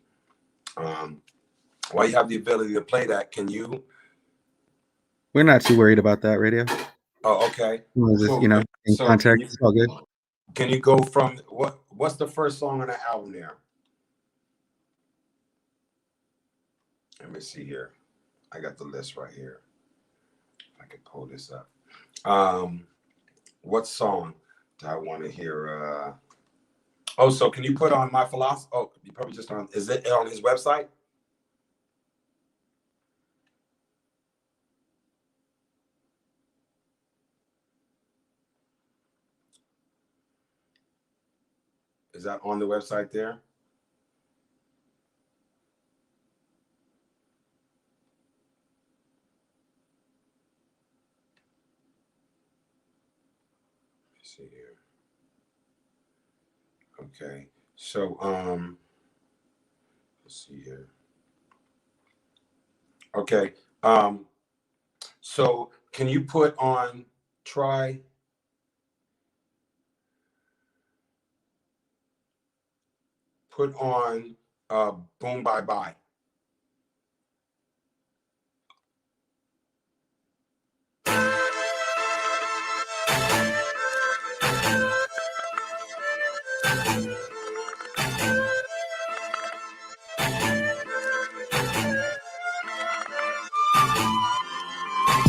While you have the ability to play that, can you? We're not too worried about that, radio. Oh, okay. Cool. In So context, it's all good. Can you go from what's the first song on the album there? Let me see here. I got the list right here. If I can pull this up. What song do I want to hear? So can you put on My Philosophy? Oh, you probably just on. Is it on his website? Is that on the website there? See here. Okay. So let's see here. Okay. So can you put on Boom Bye Bye?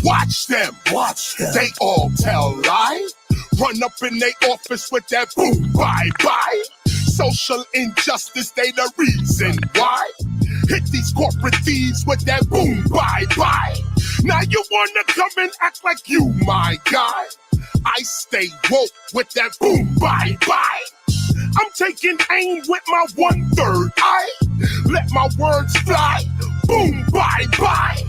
Watch them. They all tell lies. Run up in their office with that boom, bye, bye. Social injustice, they the reason why. Hit these corporate thieves with that boom, bye-bye. Now you wanna come and act like you my guy. I stay woke with that boom, bye-bye. I'm taking aim with my 1/3 eye. Let my words fly, boom, bye-bye.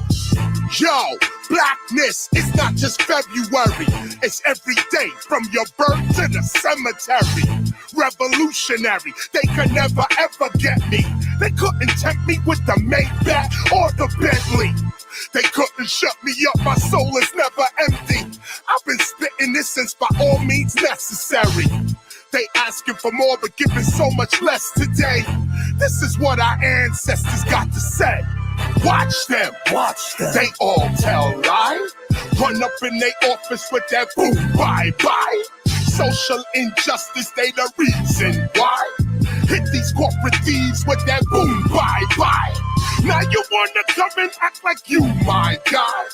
Yo, blackness is not just February. It's every day from your birth to the cemetery. Revolutionary, they could never ever get me. They couldn't tempt me with the Maybach or the Bentley. They couldn't shut me up, my soul is never empty. I've been spitting this since by all means necessary. They asking for more but giving so much less today. This is what our ancestors got to say. Watch them, they all tell lies. Run up in their office with that boom, bye-bye. Social injustice, they the reason why. Hit these corporate thieves with that boom, bye-bye. Now you wanna come and act like you my guy.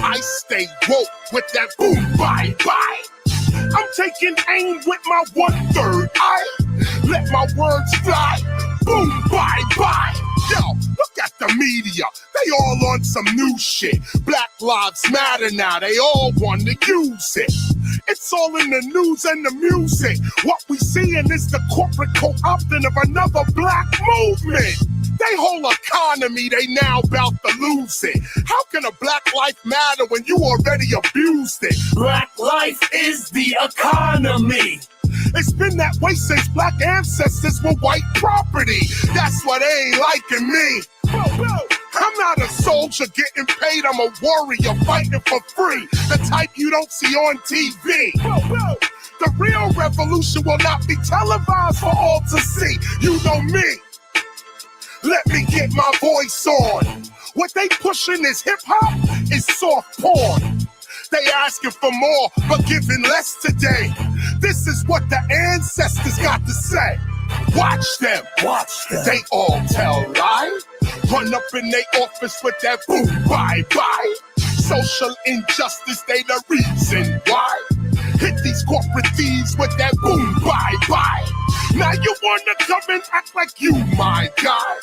I stay woke with that boom, bye-bye. I'm taking aim with my 1/3 eye. Let my words fly, boom, bye-bye. Yo, look at the media, they all on some new shit. Black lives matter now, they all want to use it. It's all in the news and the music. What we seeing is the corporate co-opting of another black movement. They whole economy, they now about to lose it. How can a black life matter when you already abused it? Black life is the economy. It's been that way since black ancestors were white property. That's why they ain't liking me. I'm not a soldier getting paid, I'm a warrior fighting for free. The type you don't see on TV. The real revolution will not be televised for all to see. You know me. Let me get my voice on. What they pushing is hip-hop, is soft porn. They asking for more, but giving less today. This is what the ancestors got to say. Watch them, they all tell lies. Run up in their office with that boom, bye-bye. Social injustice, they the reason why. Hit these corporate thieves with that boom, bye-bye. Now you wanna come and act like you my guy.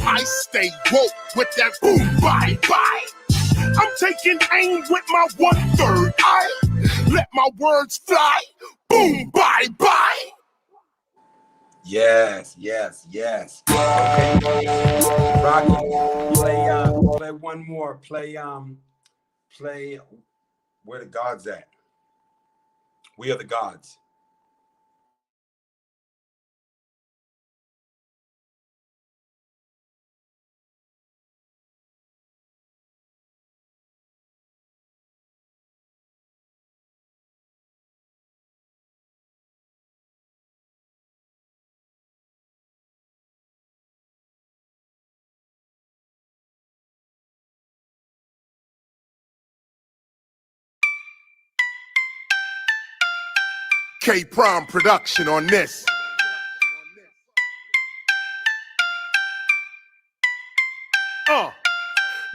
I stay woke with that boom, bye-bye. I'm taking aim with my 1/3 eye. Let my words fly, boom, bye-bye. Yes. Okay. Rocky, play one more. Play Where the Gods At? We Are the Gods. K-Prime production on this.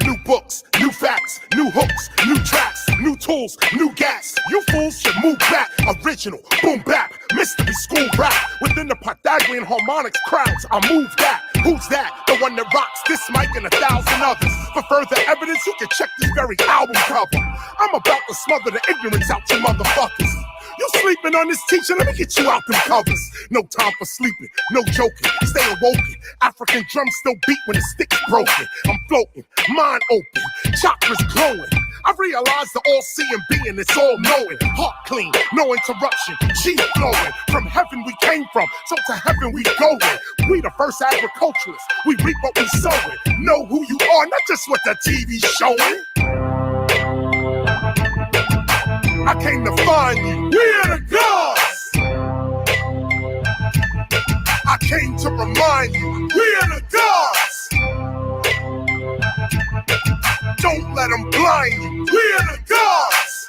New books, new facts, new hooks, new tracks, new tools, new gas. You fools should move back. Original, boom bap, mystery school rap. Within the Pythagorean harmonics crowds, I move that. Who's that? The one that rocks this mic and 1,000 others. For further evidence, you can check this very album cover. I'm about to smother the ignorance out you motherfuckers. You sleeping on this teacher? Let me get you out them covers. No time for sleeping, no joking, stay awoken. African drums still beat when the stick's broken. I'm floating, mind open, chakras glowing. I realize the all-seeing being is all-knowing. Heart clean, no interruption, chi flowing. From heaven we came from, so to heaven we going. We the first agriculturists, we reap what we sowing. Know who you are, not just what the TV's showing. I came to find you. We are the gods. I came to remind you. We are the gods. Don't let them blind you. We are the gods.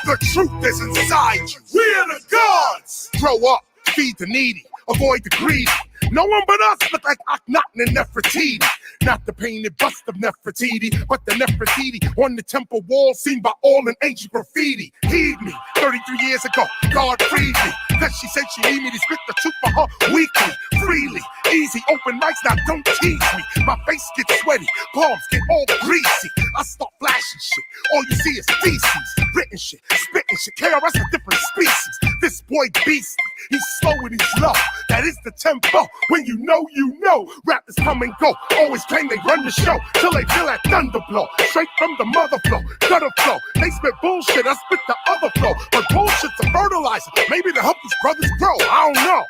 The truth is inside you. We are the gods. Grow up, feed the needy. avoid the greed. No one but us look like Akhenaten and Nefertiti. Not the painted bust of Nefertiti, but the Nefertiti on the temple wall seen by all in ancient graffiti. Heed me, 33 years ago, God freed me. Cause she said she need me to spit the truth for her weekly, freely. Easy, open mics, now don't tease me. My face gets sweaty, palms get all greasy. I start flashing shit, all you see is feces. Written shit, spitting shit, KRS a different species. This boy beastie, he's slow and he's low. That is the tempo, when you know, you know. Rappers come and go, always claim they run the show, till they feel that thunder blow. Straight from the mother flow, gutter flow. They spit bullshit, I spit the other flow. But bullshit's a fertilizer, maybe to help these brothers grow, I don't know.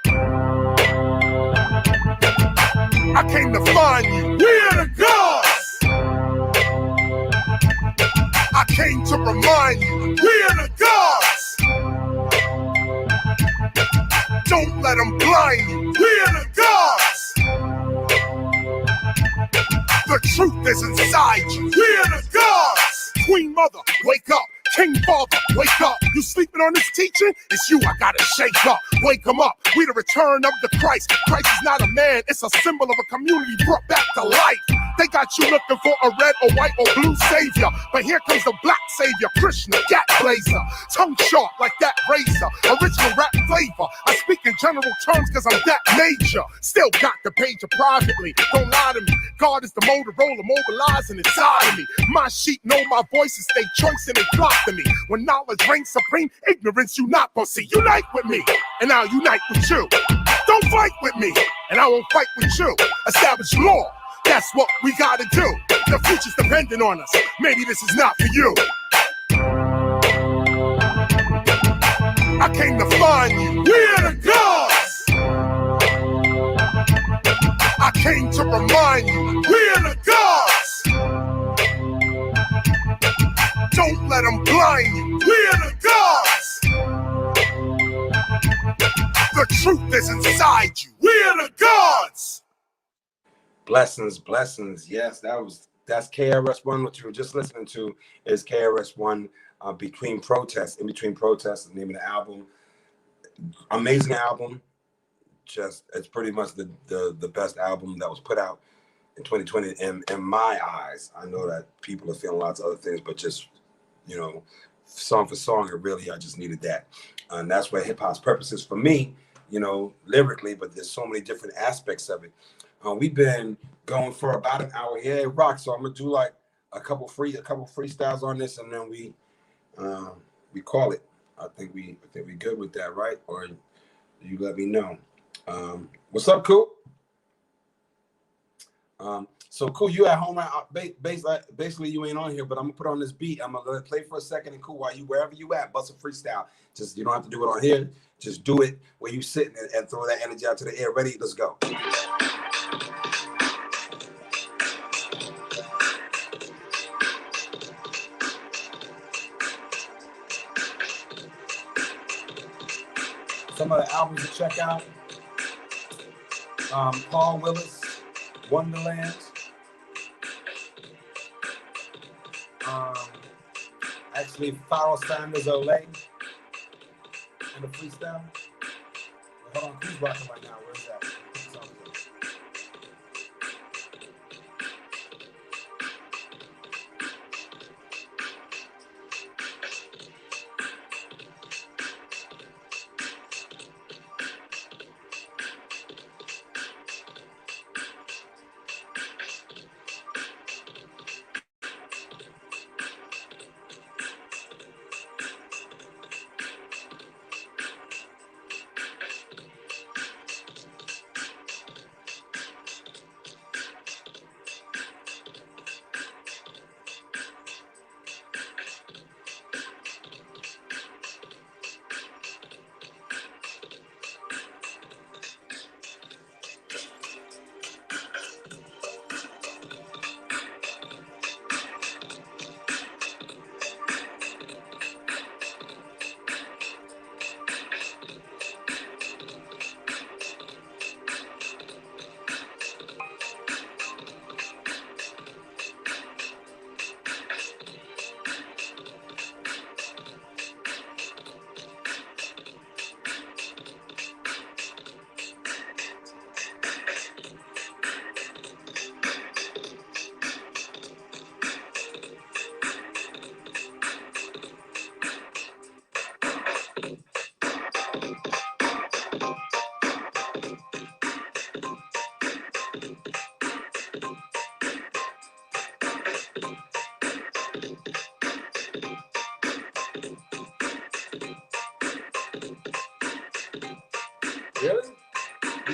I came to find you, we're the gods. I came to remind you, we're the gods. Don't let them blind you, we're the gods. The truth is inside you, we're the gods. Queen mother, wake up. King father, wake up. You sleeping on this teaching? It's you I gotta shake up. Wake them up. We the return of the Christ. Christ is not a man. It's a symbol of a community brought back to life. They got you looking for a red or white or blue savior. But here comes the black savior, Krishna, gat blazer. Tongue sharp like that razor. Original rap flavor. I speak in general terms cause I'm that major. Still got the pager privately. Don't lie to me. God is the Motorola mobilizing inside of me. My sheep know my voice and stay choice and they flock to me. When knowledge reigns supreme, ignorance you not gonna see. Unite with me, and I'll unite with you. Don't fight with me, and I won't fight with you. Establish law, that's what we gotta do. The future's dependent on us. Maybe this is not for you. I came to find you. We're the gods. I came to remind you. We're the gods. Don't let them blind you. We're the gods. The truth is inside you. We're the gods. Blessings, blessings. Yes, that's KRS-One. What you were just listening to is KRS-One, Between Protests. In Between Protests, the name of the album. Amazing album. Just it's pretty much the best album that was put out in 2020 in my eyes. I know that people are feeling lots of other things, but just, you know, song for song, I just needed that. And that's where hip hop's purpose is for me, you know, lyrically, but there's so many different aspects of it. We've been going for about an hour. Yeah, it rocks. So I'm gonna do like a couple freestyles on this, and then we call it. I think we good with that, right? Or you let me know. What's up, Cool? So Cool, you at home right? Basically, you ain't on here, but I'm gonna put on this beat. I'm gonna let it play for a second, and Cool, while you wherever you at, bust a freestyle. Just you don't have to do it on here. Just do it where you sitting and throw that energy out to the air. Ready? Let's go. Some of the albums to check out. Paul Willis, Wonderland. Actually, Pharoah Sanders, Olay, and the freestyle. Wait, hold on, who's rocking right now? Where's that?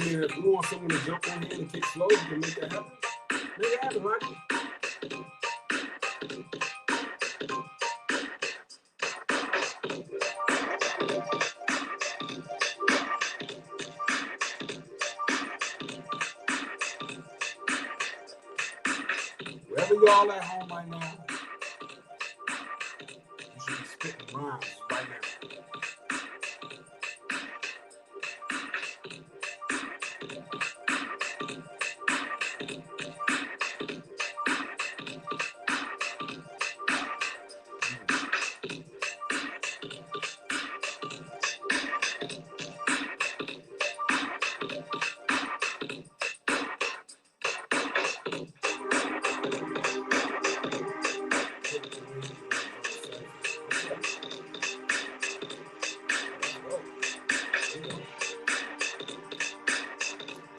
mean, if you want someone to jump on here and kick slow, you can make that happen. Make it happen, right? Wherever y'all at home right now, you should be spitting rhymes right now.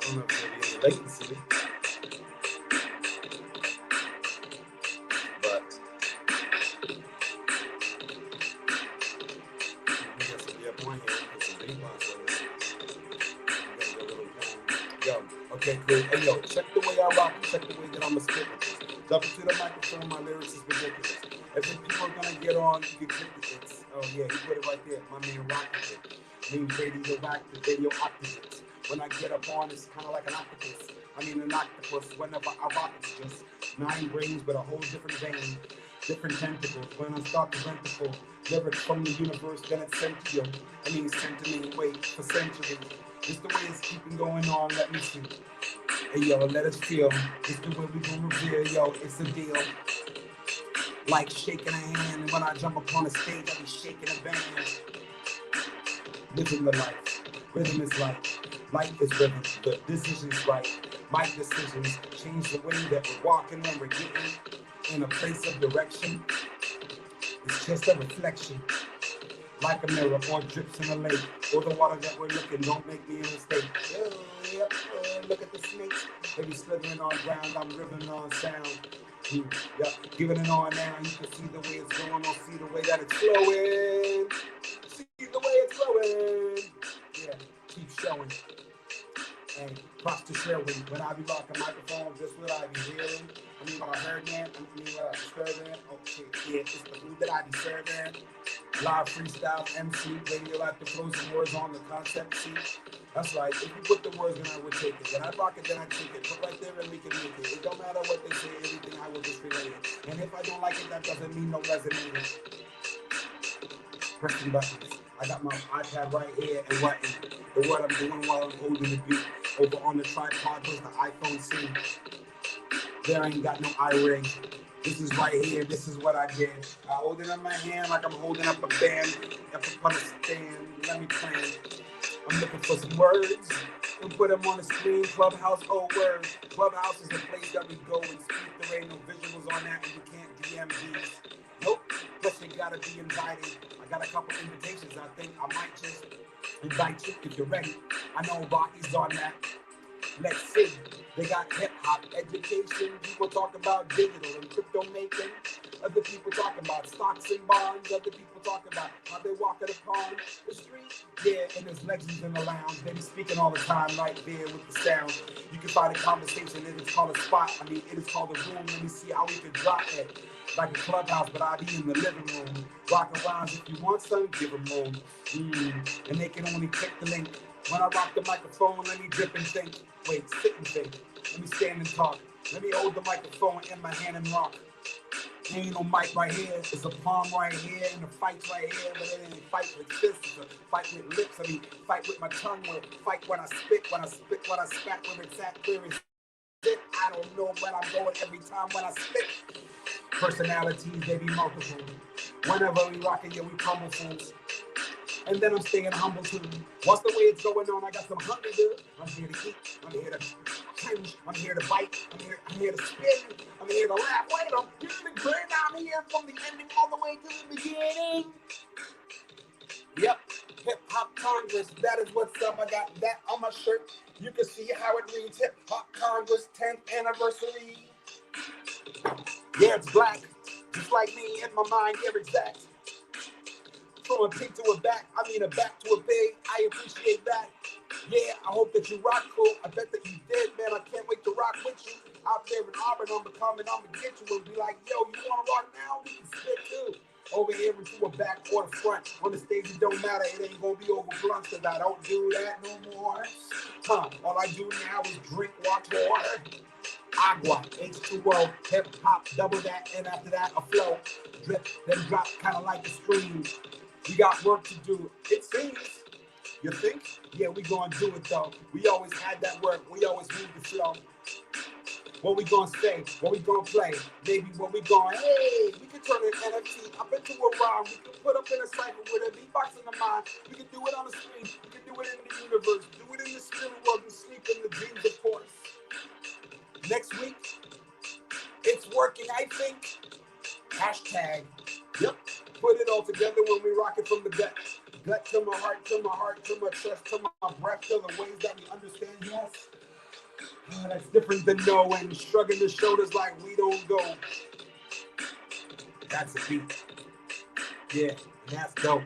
I don't know if there's any latency, but we got some up on here. Put some beat box on there. We gotta go a little down. Yo, okay, cool. Hey, yo, check the way I rock. Check the way that I'ma spit with this. Jump into the microphone. My lyrics is ridiculous. If people are gonna get on, you can click the hits. Oh yeah, he put it right there. My man Radioactive. Means radioactive, radioactive. When I get up on, it's kind of like an octopus. I mean an octopus. Whenever I rock, it's just 9 brains, but a whole different vein, different tentacles. When I start to renticle lyrics from the universe, then it's sent to you. I mean, sent to me, wait, for centuries. It's the way it's keeping going on. Let me see. Hey yo, let us feel. It's the way we gonna reveal. Yo, it's a deal. Like shaking a hand, and when I jump upon the stage, I be shaking a band. Living the life. Rhythm is life. Life is rhythm. The decision's right. My decisions change the way that we're walking when we're getting in a place of direction. It's just a reflection. Like a mirror or drips in a lake. Or the water that we're looking, don't make me a mistake. Oh, yep, look at the snakes. They be slithering on ground, I'm ribbing on sound. Yeah, giving it on now. You can see the way it's going on, see the way that it's flowing. See the way it's flowing. Yeah, keep showing. And props to Sherwin. When I be rocking microphones, that's what I be hearing. I mean what I heard, man. I mean what I disturbing. Okay, yeah, it's the food that I be serving. Live freestyle, Emcee, radioactive flows and words on the concept sheet. That's right. If you put the words in, I would take it. When I rock it, then I take it. Put right there and we can make it. It don't matter what they say, everything I will just relate it. And if I don't like it, that doesn't mean no resonating. Pressing buttons. I got my iPad right here and writing the word I'm doing while I'm holding the beat. Over on the tripod was the iPhone C. There ain't got no iRig. This is right here. This is what I did. I hold it in my hand like I'm holding up a band. Up upon a stand. Let me plan. I'm looking for some words and put them on the screen. Clubhouse, old words. Clubhouse is the place that we go and speak. There ain't no visuals on that and you can't DM these. Nope. Plus you gotta be invited. I got a couple invitations. I think I might just invite you if you're ready. I know Rocky's on that. Let's see. They got hip-hop education. People talk about digital and crypto making. Other people talk about stocks and bonds. Other people talk about how they walk upon the street. Yeah, and there's legends in the lounge. They be speaking all the time right there with the sound. You can find a conversation. It is called a spot. I mean, it is called a room. Let me see how we can drop it. Like a clubhouse, but I be in the living room. Rock around if you want some, give them room. And they can only click the link. When I rock the microphone, let me drip and think. Wait, sit and think. Let me stand and talk. Let me hold the microphone in my hand and rock. Ain't no mic right here. It's a palm right here and a fight right here. But it ain't a fight with fists. It's a fight with lips. I mean, fight with my tongue. Fight when I spit. When I spit, when I spat. When it's at, where is it? I don't know where I'm going every time when I spit. Personalities, they be multiple. Whenever we rock it, yeah, we crumble fools. And then I'm staying humble too. What's the way it's going on? I got some hunger, dude. I'm here to eat. I'm here to cringe. I'm here to bite. I'm here to spin. I'm here to laugh. Wait, I'm getting the grin out here from the ending all the way to the beginning. Yep. Hip Hop Congress. That is what's up. I got that on my shirt. You can see how it reads. Hip Hop Congress 10th anniversary. Yeah, it's black. Just like me in my mind, you're exact. From a pig to a back, I mean a back to a pig. I appreciate that. Yeah, I hope that you rock cool. I bet that you did, man. I can't wait to rock with you. Out there in Auburn, I'm gonna get you and be like, yo, you wanna rock now? We can spit too. Over here into a back or the front. On the stage, it don't matter. It ain't gonna be over blunt, cause I don't do that no more. All I do now is drink, watch water. Agua, H2O, hip hop, double that, and after that, a flow. Drip, then drop, kind of like a stream. We got work to do, it seems. You think? Yeah, we gonna do it though. We always had that work, we always moved the flow. What we gonna say, what we gonna play, maybe what we gonna, hey, we can turn an NFT up into a rhyme. We can put up in a cycle with a beatbox in the mind. We can do it on the screen, we can do it in the universe, do it in the spirit world, and sleep in the dreams, of course. Next week, it's working, I think. Hashtag, yep. Put it all together when we rock it from the gut. Gut to my heart, to my heart, to my chest, to my breath, to the ways that we understand, yes. Oh, that's different than no, and shrugging the shoulders like we don't go. That's a beat. Yeah, that's dope.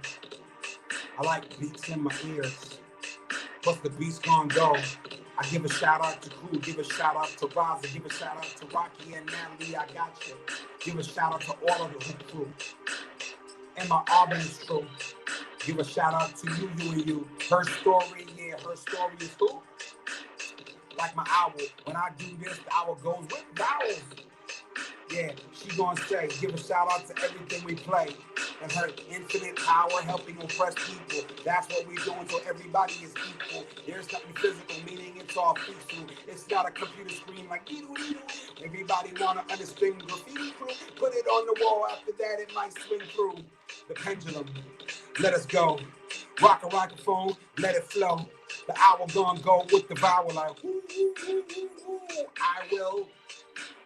I like beats in my ears. Plus the beats gonna go. I give a shout out to Crew, give a shout out to Raza, give a shout out to Rocky and Natalie, I got you. Give a shout out to all of the Hoop Crew. And my Auburn is true. Give a shout out to you and you. Her story, yeah, her story is who? Like my owl. When I do this, the owl goes with vowels. Yeah, she gonna say, give a shout out to everything we play. And her infinite power helping oppress people. That's what we're doing so everybody is equal. There's nothing physical, meaning it's all peaceful. It's not a computer screen like dee-doo-dee-doo. Everybody wanna understand graffiti crew. Put it on the wall, after that it might swing through. The pendulum, let us go. Rock a rock'n'phone, let it flow. The owl gonna go with the vowel like, ooh, ooh, ooh, ooh, ooh. I will.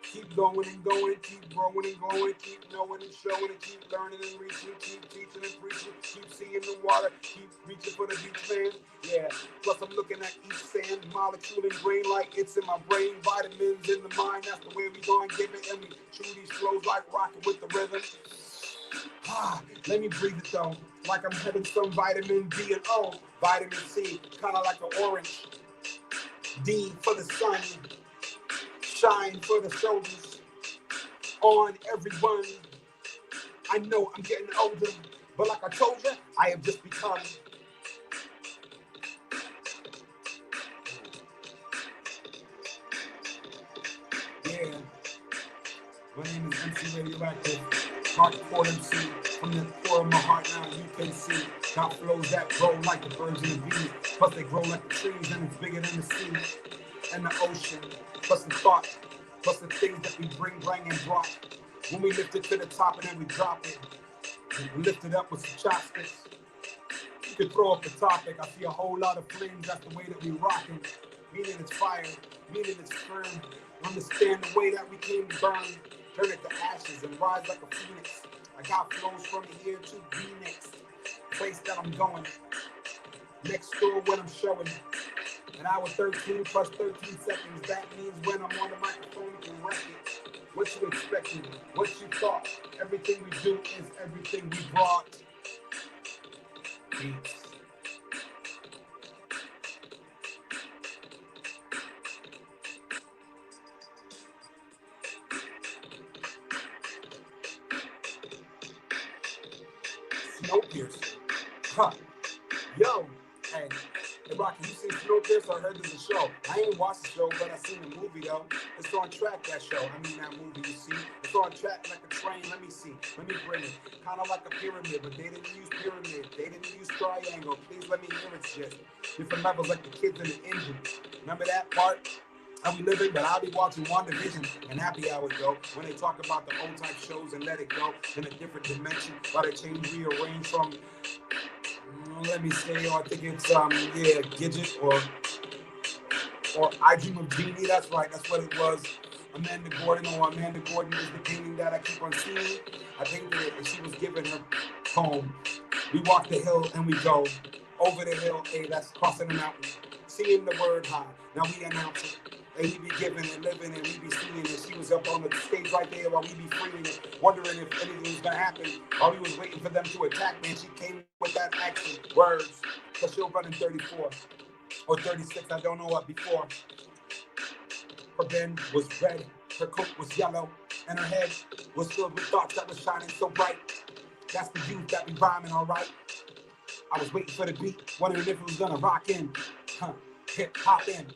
Keep going and going, keep growing and growing, keep knowing and showing and keep learning and reaching, keep teaching and preaching, keep seeing the water, keep reaching for the beach, man. Yeah, plus I'm looking at each sand molecule and grain like it's in my brain, vitamins in the mind, that's the way we gonna give it, and we chew these flows like rocking with the rhythm. Let me breathe it though, like I'm having some vitamin D and O, vitamin C, kind of like an orange. D for the sun. Shine for the shoulders on everyone. I know I'm getting older, but like I told you, I have just become. Yeah. My name is Emcee Radioactive. HeartCore Emcee. From the core of my heart now you can see. Got flows that grow like the birds and the bees. Plus they grow like the trees and it's bigger than the sea and the ocean. Plus the thought, plus the things that we bring and drop. When we lift it to the top and then we drop it. We lift it up with some chopsticks. You could throw up the topic. I see a whole lot of flames. That's the way that we rockin'. Meaning it's fire, meaning it's firm. Understand the way that we came to burn. Turn it to ashes and rise like a phoenix. I got flows from here to the next place that I'm going. Next door when I'm showing. An hour 13 plus 13 seconds. That means when I'm on the microphone, you can wreck it. What you expected, what you thought. Everything we do is everything we brought. Peace. Snowpiercer. Huh. Yo. Hey. Hey, Rocky, you seen Snowpiercer? I heard there's a show. I ain't watched the show, but I seen the movie, though. It's on track, that show. I mean, that movie, you see. It's on track like a train. Let me see. Let me bring it. Kind of like a pyramid, but they didn't use pyramid. They didn't use triangle. Please let me hear it shit. Different levels like the kids in the engine. Remember that part? How we living, but I'll be watching WandaVision and Happy Hour, though, when they talk about the old type shows and let it go in a different dimension, while they change, rearrange from, let me say, I think it's, Gidget or I Dream of Jeannie, that's right, that's what it was. Amanda Gordon is the painting that I keep on seeing. I painted it and she was giving her poem. We walk the hill and we go over the hill, hey, that's crossing the mountain. Seeing the word high, now we announce it. And we be giving and living and we be seeing it. She was up on the stage right there while we be freeing it, wondering if anything was gonna happen. While we was waiting for them to attack me, and she came with that action, words. But she'll run in 34. or 36, I don't know what before. Her bend was red, her coat was yellow, and her head was filled with thoughts that was shining so bright. That's the youth that be rhyming, alright. I was waiting for the beat, wondering if it was gonna rock in, hip hop in.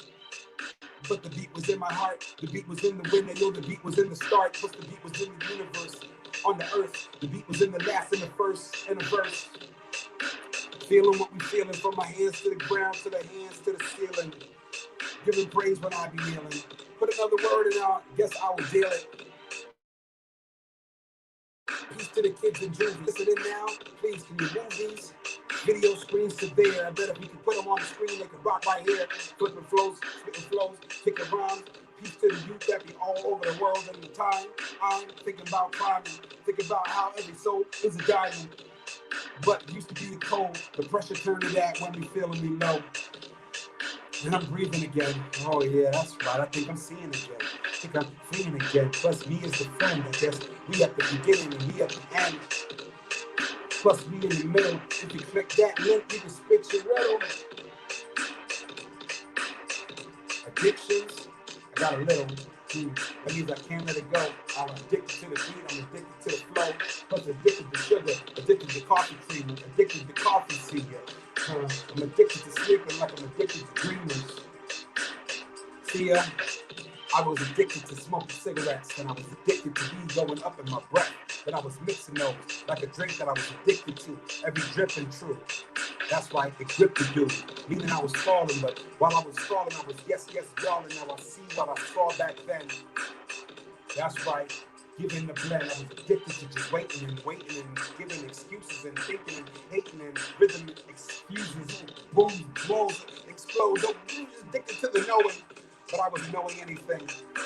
But the beat was in my heart, the beat was in the wind, I know the beat was in the start, plus the beat was in the universe, on the earth, the beat was in the last, in the first, in the verse. Feeling what we feeling, from my hands to the ground, to the hands to the ceiling. Giving praise when I be kneeling. Put another word in, I guess I will deal it. Peace to the kids and juvie. Listening now, please can you move these video screens to there? I bet if we could put them on the screen, they could rock right here. Flipping flows, spitting flows, kicking rhymes. Peace to the youth that be all over the world in the time. I'm thinking about climbing, thinking about how every soul is a diamond. But it used to be cold, the pressure turned to that when we feeling me low. And I'm breathing again. Oh yeah, that's right. I think I'm seeing again. I think I'm feeling again. Plus me is the friend. I guess we at the beginning and we at the end. Plus we in the middle. If you click that link, you can spit your riddle. Addictions, I got a little. That means I can't let it go. I'm addicted to the beat, I'm addicted to the flow. Plus addicted to sugar, addicted to coffee cream, addicted to coffee seed. I'm addicted to sleeping like I'm addicted to dreaming. See, I was addicted to smoking cigarettes, and I was addicted to weed going up in my breath. But I was mixing those like a drink that I was addicted to, every drip and true. That's right, it gripped the dude. Meaning I was falling, but while I was falling, I was yes, y'all, and now I see what I saw back then. That's right, giving the blend. I was addicted to just waiting and giving excuses and thinking and hating and rhythm excuses. Boom, blows, explodes. I was addicted to the knowing, but I wasn't knowing anything.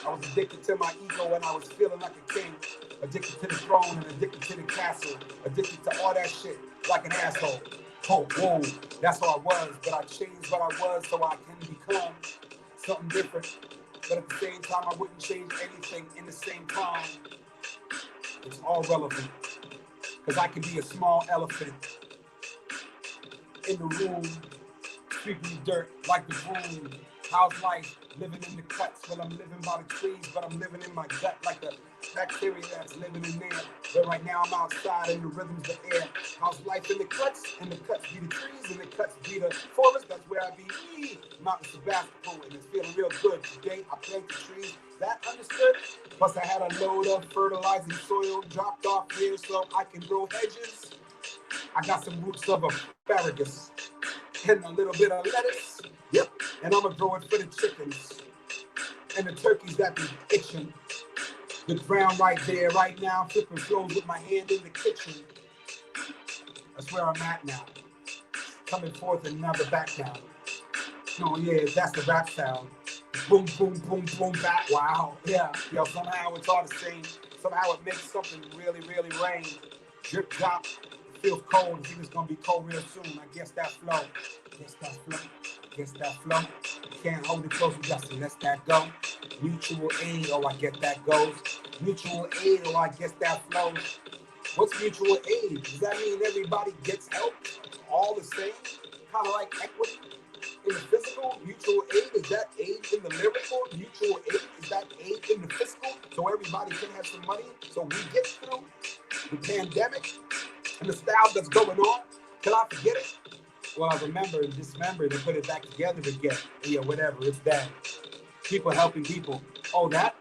I was addicted to my ego and I was feeling like a king. Addicted to the throne and addicted to the castle. Addicted to all that shit like an asshole. Oh, whoa, that's how I was, but I changed what I was so I can become something different. But at the same time, I wouldn't change anything in the same time. It's all relevant, because I can be a small elephant in the room, sweeping dirt like the broom. How's life? Living in the cuts, well, I'm living by the trees, but I'm living in my gut like the bacteria that's living in there. But right now I'm outside in the rhythms of the air. How's life in the cuts? And the cuts be the trees, and the cuts be the forest. That's where I be. Mountain Sebastian, and it's feeling real good. Today I planted trees. That understood? Plus I had a load of fertilizing soil dropped off here so I can grow hedges. I got some roots of asparagus and a little bit of lettuce. Yep, and I'm gonna grow it for the chickens and the turkeys that be itching. The ground right there, right now, flipping flows with my hand in the kitchen. That's where I'm at now. Coming forth and never back down. No, yeah, that's the rap sound. Boom, boom, boom, boom, back. Wow. Yeah, yo, somehow it's all the same. Somehow it makes something really, really rain. Drip drop. It feels cold. I think it's gonna be cold real soon. I guess that flow. Guess that flow. Guess that flow. Can't hold it close, we got to let that go. Mutual aid, oh, I get that goes. Mutual aid, oh, I guess that flows. What's mutual aid? Does that mean everybody gets help? All the same? Kind of like equity in the physical? Mutual aid, is that aid in the lyrical? Mutual aid, is that aid in the fiscal? So everybody can have some money so we get through the pandemic and the style that's going on? Can I forget it? Well, I remember and dismembered and put it back together again. Yeah, whatever, it's that. People helping people. Oh, that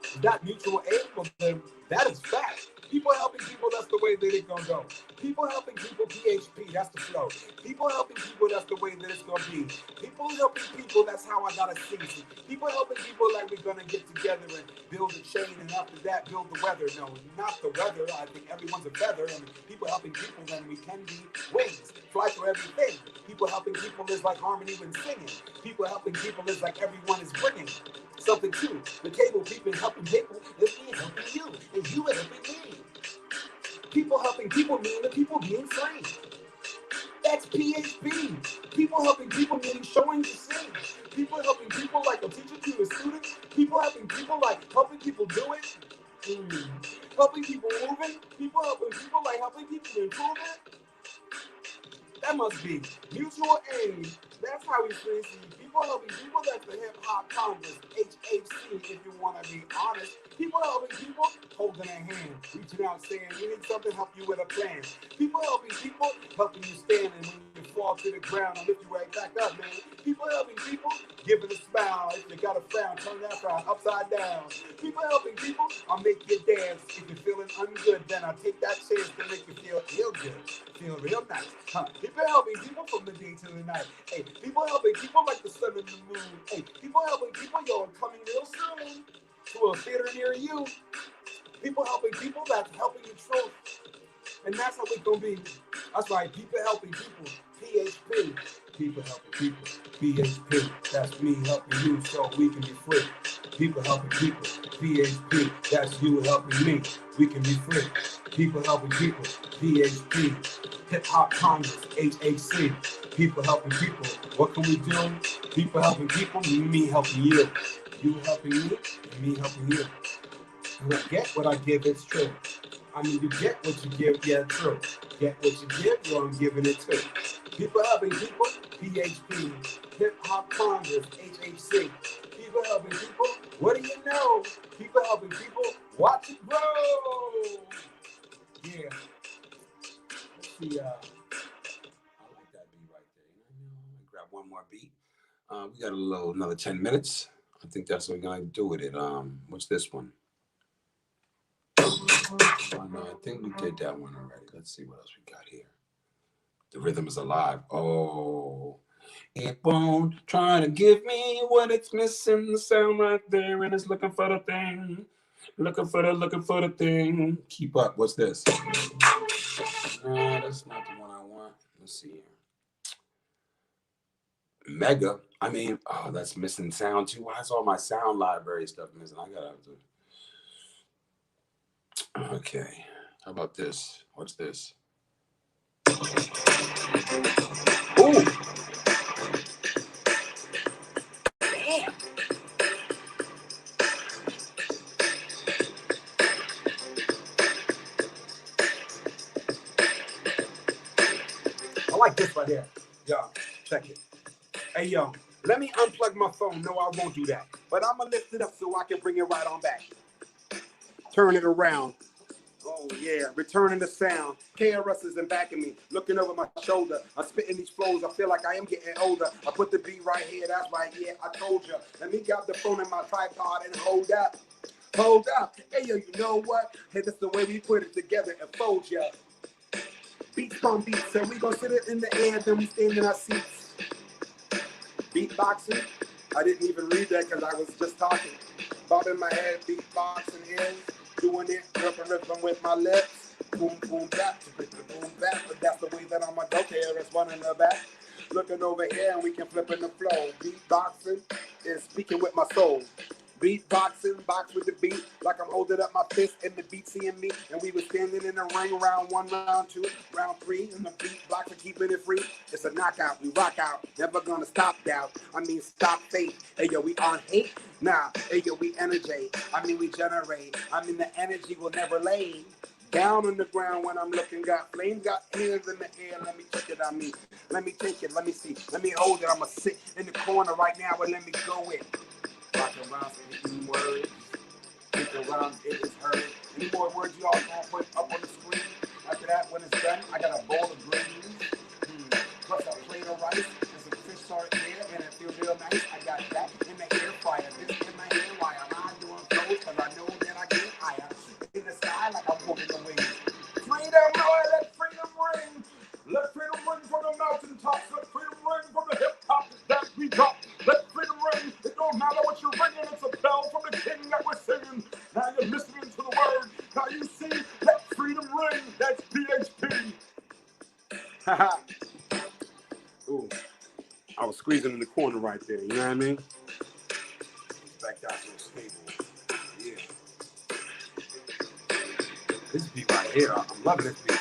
mutual aid? Well, then that is fact. People helping people, that's the way that it's gonna go. People helping people, PHP, that's the flow. People helping people, that's the way that it's gonna be. People helping people, that's how I gotta see it. People helping people like we're gonna get together and build a chain, and after that, build the weather. No, not the weather. I think everyone's a feather, and people helping people, then we can be wings. Fly for everything. People helping people is like harmony when singing. People helping people is like everyone is bringing something to the table. People helping people is me helping you, and you are helping me. People helping people mean the people being free. That's PHP. People helping people meaning showing to see. People helping people like a teacher to a student. People helping people like helping people do it. Helping people moving. People helping people like helping people improve it. That must be mutual aid. That's how we see people People helping people, that's the Hip Hop Congress, HAC, if you want to be honest. People helping people, holding a hand, reaching out saying, you need something, help you with a plan. People helping you stand, and when you fall to the ground, I'll lift you right back up, man. People helping people, giving a smile. If you got a frown, turn that frown upside down. People helping people, I'll make you dance. If you're feeling ungood, then I'll take that chance to make you feel real good. Feel real nice. People helping people from the day to the night. Hey, people helping people like the sun and the moon. Hey, people helping people, yo, I'm coming real soon to a theater near you. People helping people, that's helping you truth. And that's how we gonna be. That's right, people helping people. PHP. People helping people. PHP. That's me helping you so we can be free. People helping people. PHP. That's you helping me. We can be free. People helping people. PHP. Hip Hop Congress. HAC. People helping people. What can we do? People helping people. Me helping you. You helping me. Me helping you. And I get what I give. It's true. I mean, you get what you give, yeah, true. Get what you give, yo, I'm giving it too. People helping people, PHP. Hip Hop Congress, HHC. People helping people, what do you know? People helping people, watch it grow. Yeah. Let's see, I like that beat right there. I'm gonna grab one more beat. We got another 10 minutes. I think that's what we're gonna do with it. What's this one? No, I think we did that one already. Let's see what else we got here. The rhythm is alive. Oh, it won't try to give me what it's missing. The sound right there, and it's looking for the thing. Looking for the thing. Keep up. What's this? No, that's not the one I want. Let's see here. Mega. I mean, oh, that's missing sound too. Why is all my sound library stuff missing? I gotta have to. Okay, how about this? What's this? Ooh! Damn! I like this right here. Yo, check it. Hey, yo, let me unplug my phone. No, I won't do that. But I'm gonna lift it up so I can bring it right on back. Turn it around. Oh, yeah, returning the sound. KRS is in back of me, looking over my shoulder. I'm spitting these flows, I feel like I am getting older. I put the beat right here, that's right, yeah, I told you. Let me grab the phone in my tripod and hold up. Hold up. Hey, yo, you know what? Hey, that's the way we put it together and fold ya. Beats on beats, so we gonna sit it in the air, then we stand in our seats. Beatboxing, I didn't even read that because I was just talking. Bobbing my head, beatboxing is. Doing it, ripping with my lips. Boom, boom, bap, boom, bap. But that's the way that I'm a dope here. It's one in the back. Looking over here and we can flip in the flow. Beatboxing is speaking with my soul. Beatboxing, box with the beat, like I'm holding up my fist and the beat seeing me. And we were standing in the ring, round 1, round 2, round 3, and the beatboxer keeping it free. It's a knockout, we rock out, never gonna stop doubt. I mean, stop fate. Hey, yo, we on hate? Nah, hey, yo, we energize. I mean, we generate. I mean, the energy will never lay. Down on the ground when I'm looking, got flames, got hands in the air. Let me check it on me. Let me take it, let me see. Let me hold it. I'ma sit in the corner right now, but let me go in. Rock around, any words. Kick around, it is heard. Any more words you all gonna put up on the screen? After that, when it's done, I got a bowl of greens. Plus a plate of rice. There's a fish salt there, and it feels real nice. I got that in the air fryer. This in my hair wire. I'm doing flows, cause I know that I get higher. In the sky, like I'm moving the wings. Freedom, Lord, let freedom ring. Let freedom ring from the mountaintops. Let freedom ring from the hip hop that we got. Let freedom ring. It don't matter what you're ringing. It's a bell from the king that we're singing. Now you're listening to the word. Now you see, let freedom ring. That's PHP. Haha. Ooh, I was squeezing in the corner right there. You know what I mean? Back down to the stable. Yeah. This beat right here, I'm loving this beat.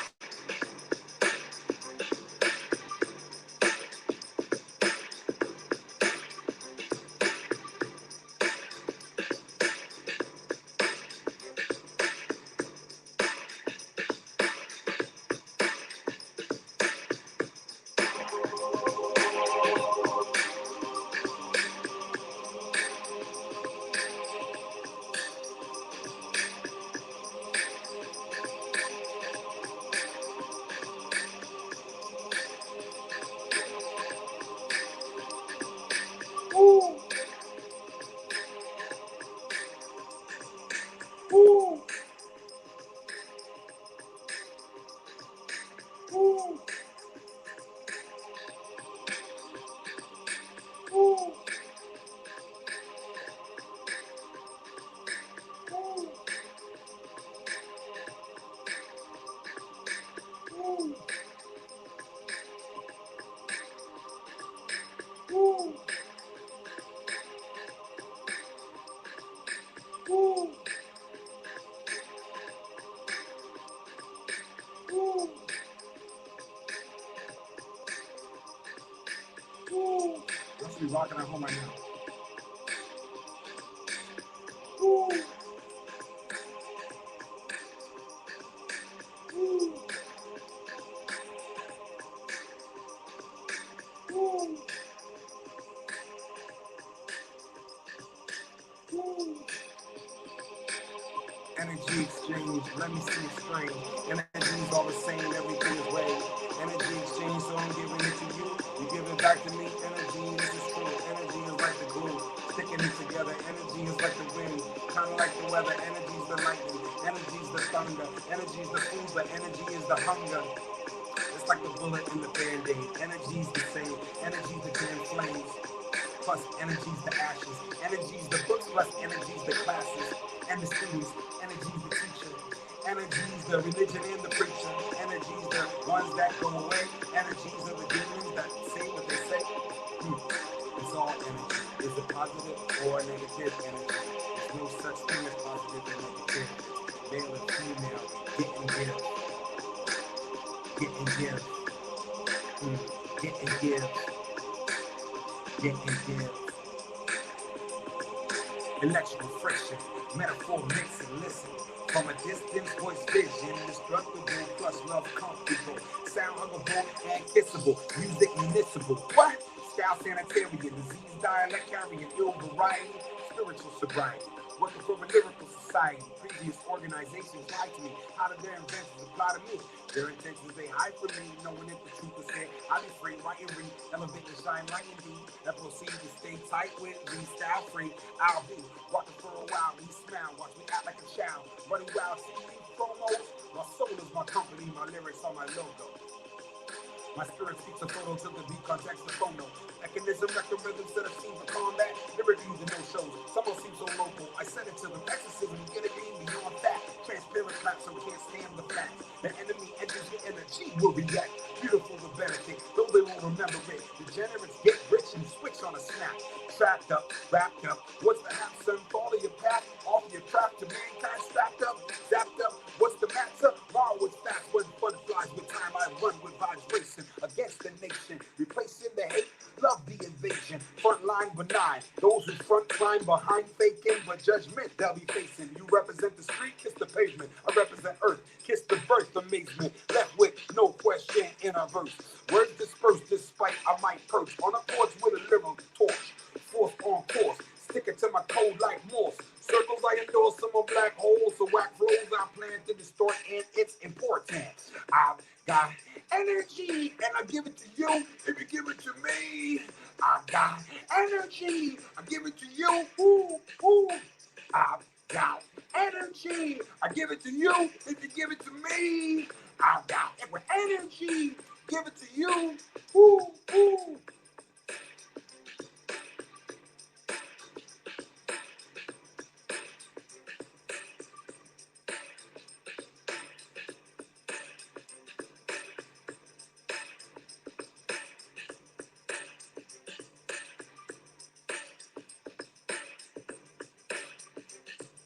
rocking at home right now. Woo. Woo. Woo. Woo. Energy exchange, let me see it strange. Energy's all the same, everything is way. Energy exchange, so I'm giving it to you. You give it back to me. Energy, this is true. Energy is like the glue, sticking it together. Energy is like the wind, kind of like the weather. Energy's the lightning, energy's the thunder. Energy's the food, but energy is the hunger. It's like the bullet in the band-aid. Energy's the same, energy's the damn flames. Plus energy's the ashes. Energy's the books, plus energy's the classes and the students. Energy's the teacher. Energy's the religion and the preacher. Energy's the ones that go away. Energy's are the demons that say what they say. It's all energy. Is it positive or negative energy? There's no such thing as positive and negative. Male and female, get and give. Get and give. Get and give. Get and give. Electrical friction, metaphor mix and listen. From a distance, voice vision, indestructible, plus love comfortable. Sound huggable and kissable, music municipal. What? Style sanitarian, disease dialect carrying ill variety, spiritual sobriety. Working for a lyrical society. Previous organizations lied to me. How did their inventions apply to me? Their intentions they hide from me, knowing if the truth is said. I be free, write and read, elevate and shine light indeed. That proceed to stay tight with me, style free. I'll be walking for a while, we smile, watch me act like a child. Running wild, see me promos. My soul is my company, my lyrics are my logo. My spirit speaks a photo to the beat, context the phono. Mechanism, record rhythm, set of scenes for combat. Lyrically, the no shows. Some don't seem so local. I said it to them. Exorcism, get it being beyond that. Transparent clap, so can't stand the fact. The enemy enters your energy will react. Beautiful the benefit, though they won't remember it. Degenerates get rich and switch on a snap. Trapped up, wrapped up. What's the hap, son? Follow your path, off your craft to mankind. Strapped up, zapped up. What's the matter? Borrow is fast when fun flies with time. I run with vibes racing against the nation. Replacing the hate, love the invasion. Front line benign. Those who front climb behind faking, but judgment they'll be facing. You represent the street, kiss the pavement. I represent earth, kiss the birth amazement. Left with no question in our verse. Words dispersed despite I might perch on a porch with a lyrical torch. Force on course, stick it to my code like Morse. Circles I endorse, some are black holes, so whack flows I plan to distort, and it's important. I've got energy, and I give it to you if you give it to me. I've got energy, I give it to you. Ooh, ooh. I've got energy, I give it to you if you give it to me. I've got it with energy, give it to you. Ooh, ooh.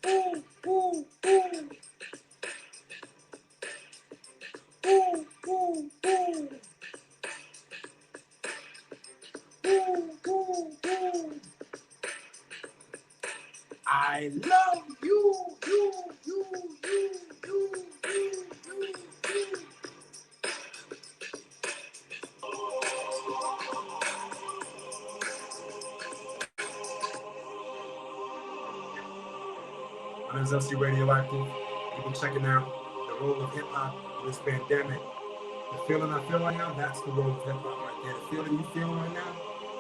Ooh, ooh, ooh. Ooh, ooh, ooh. Ooh, ooh, ooh. I love you, you, you, you, you, you, you, you. My name is Emcee Radioactive. You've been checking out the role of hip-hop in this pandemic. The feeling I feel right now, that's the role of hip-hop right there. The feeling you feel right now,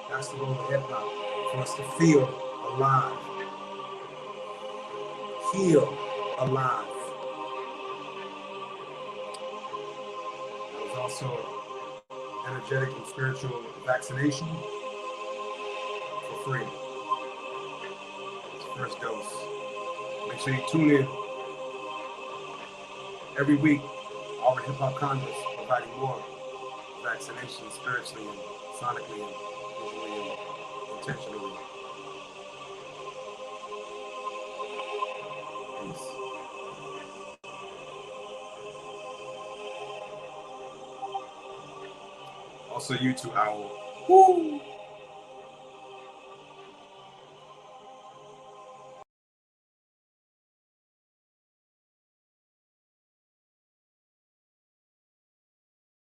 that's the role of hip-hop. For us to feel alive. Heal alive. There's also energetic and spiritual vaccination for free. It's the first dose. Make sure you tune in every week. Auburn Hip Hop Congress providing more vaccination spiritually and sonically and visually and intentionally. Peace. Also, you too, Owl. Woo!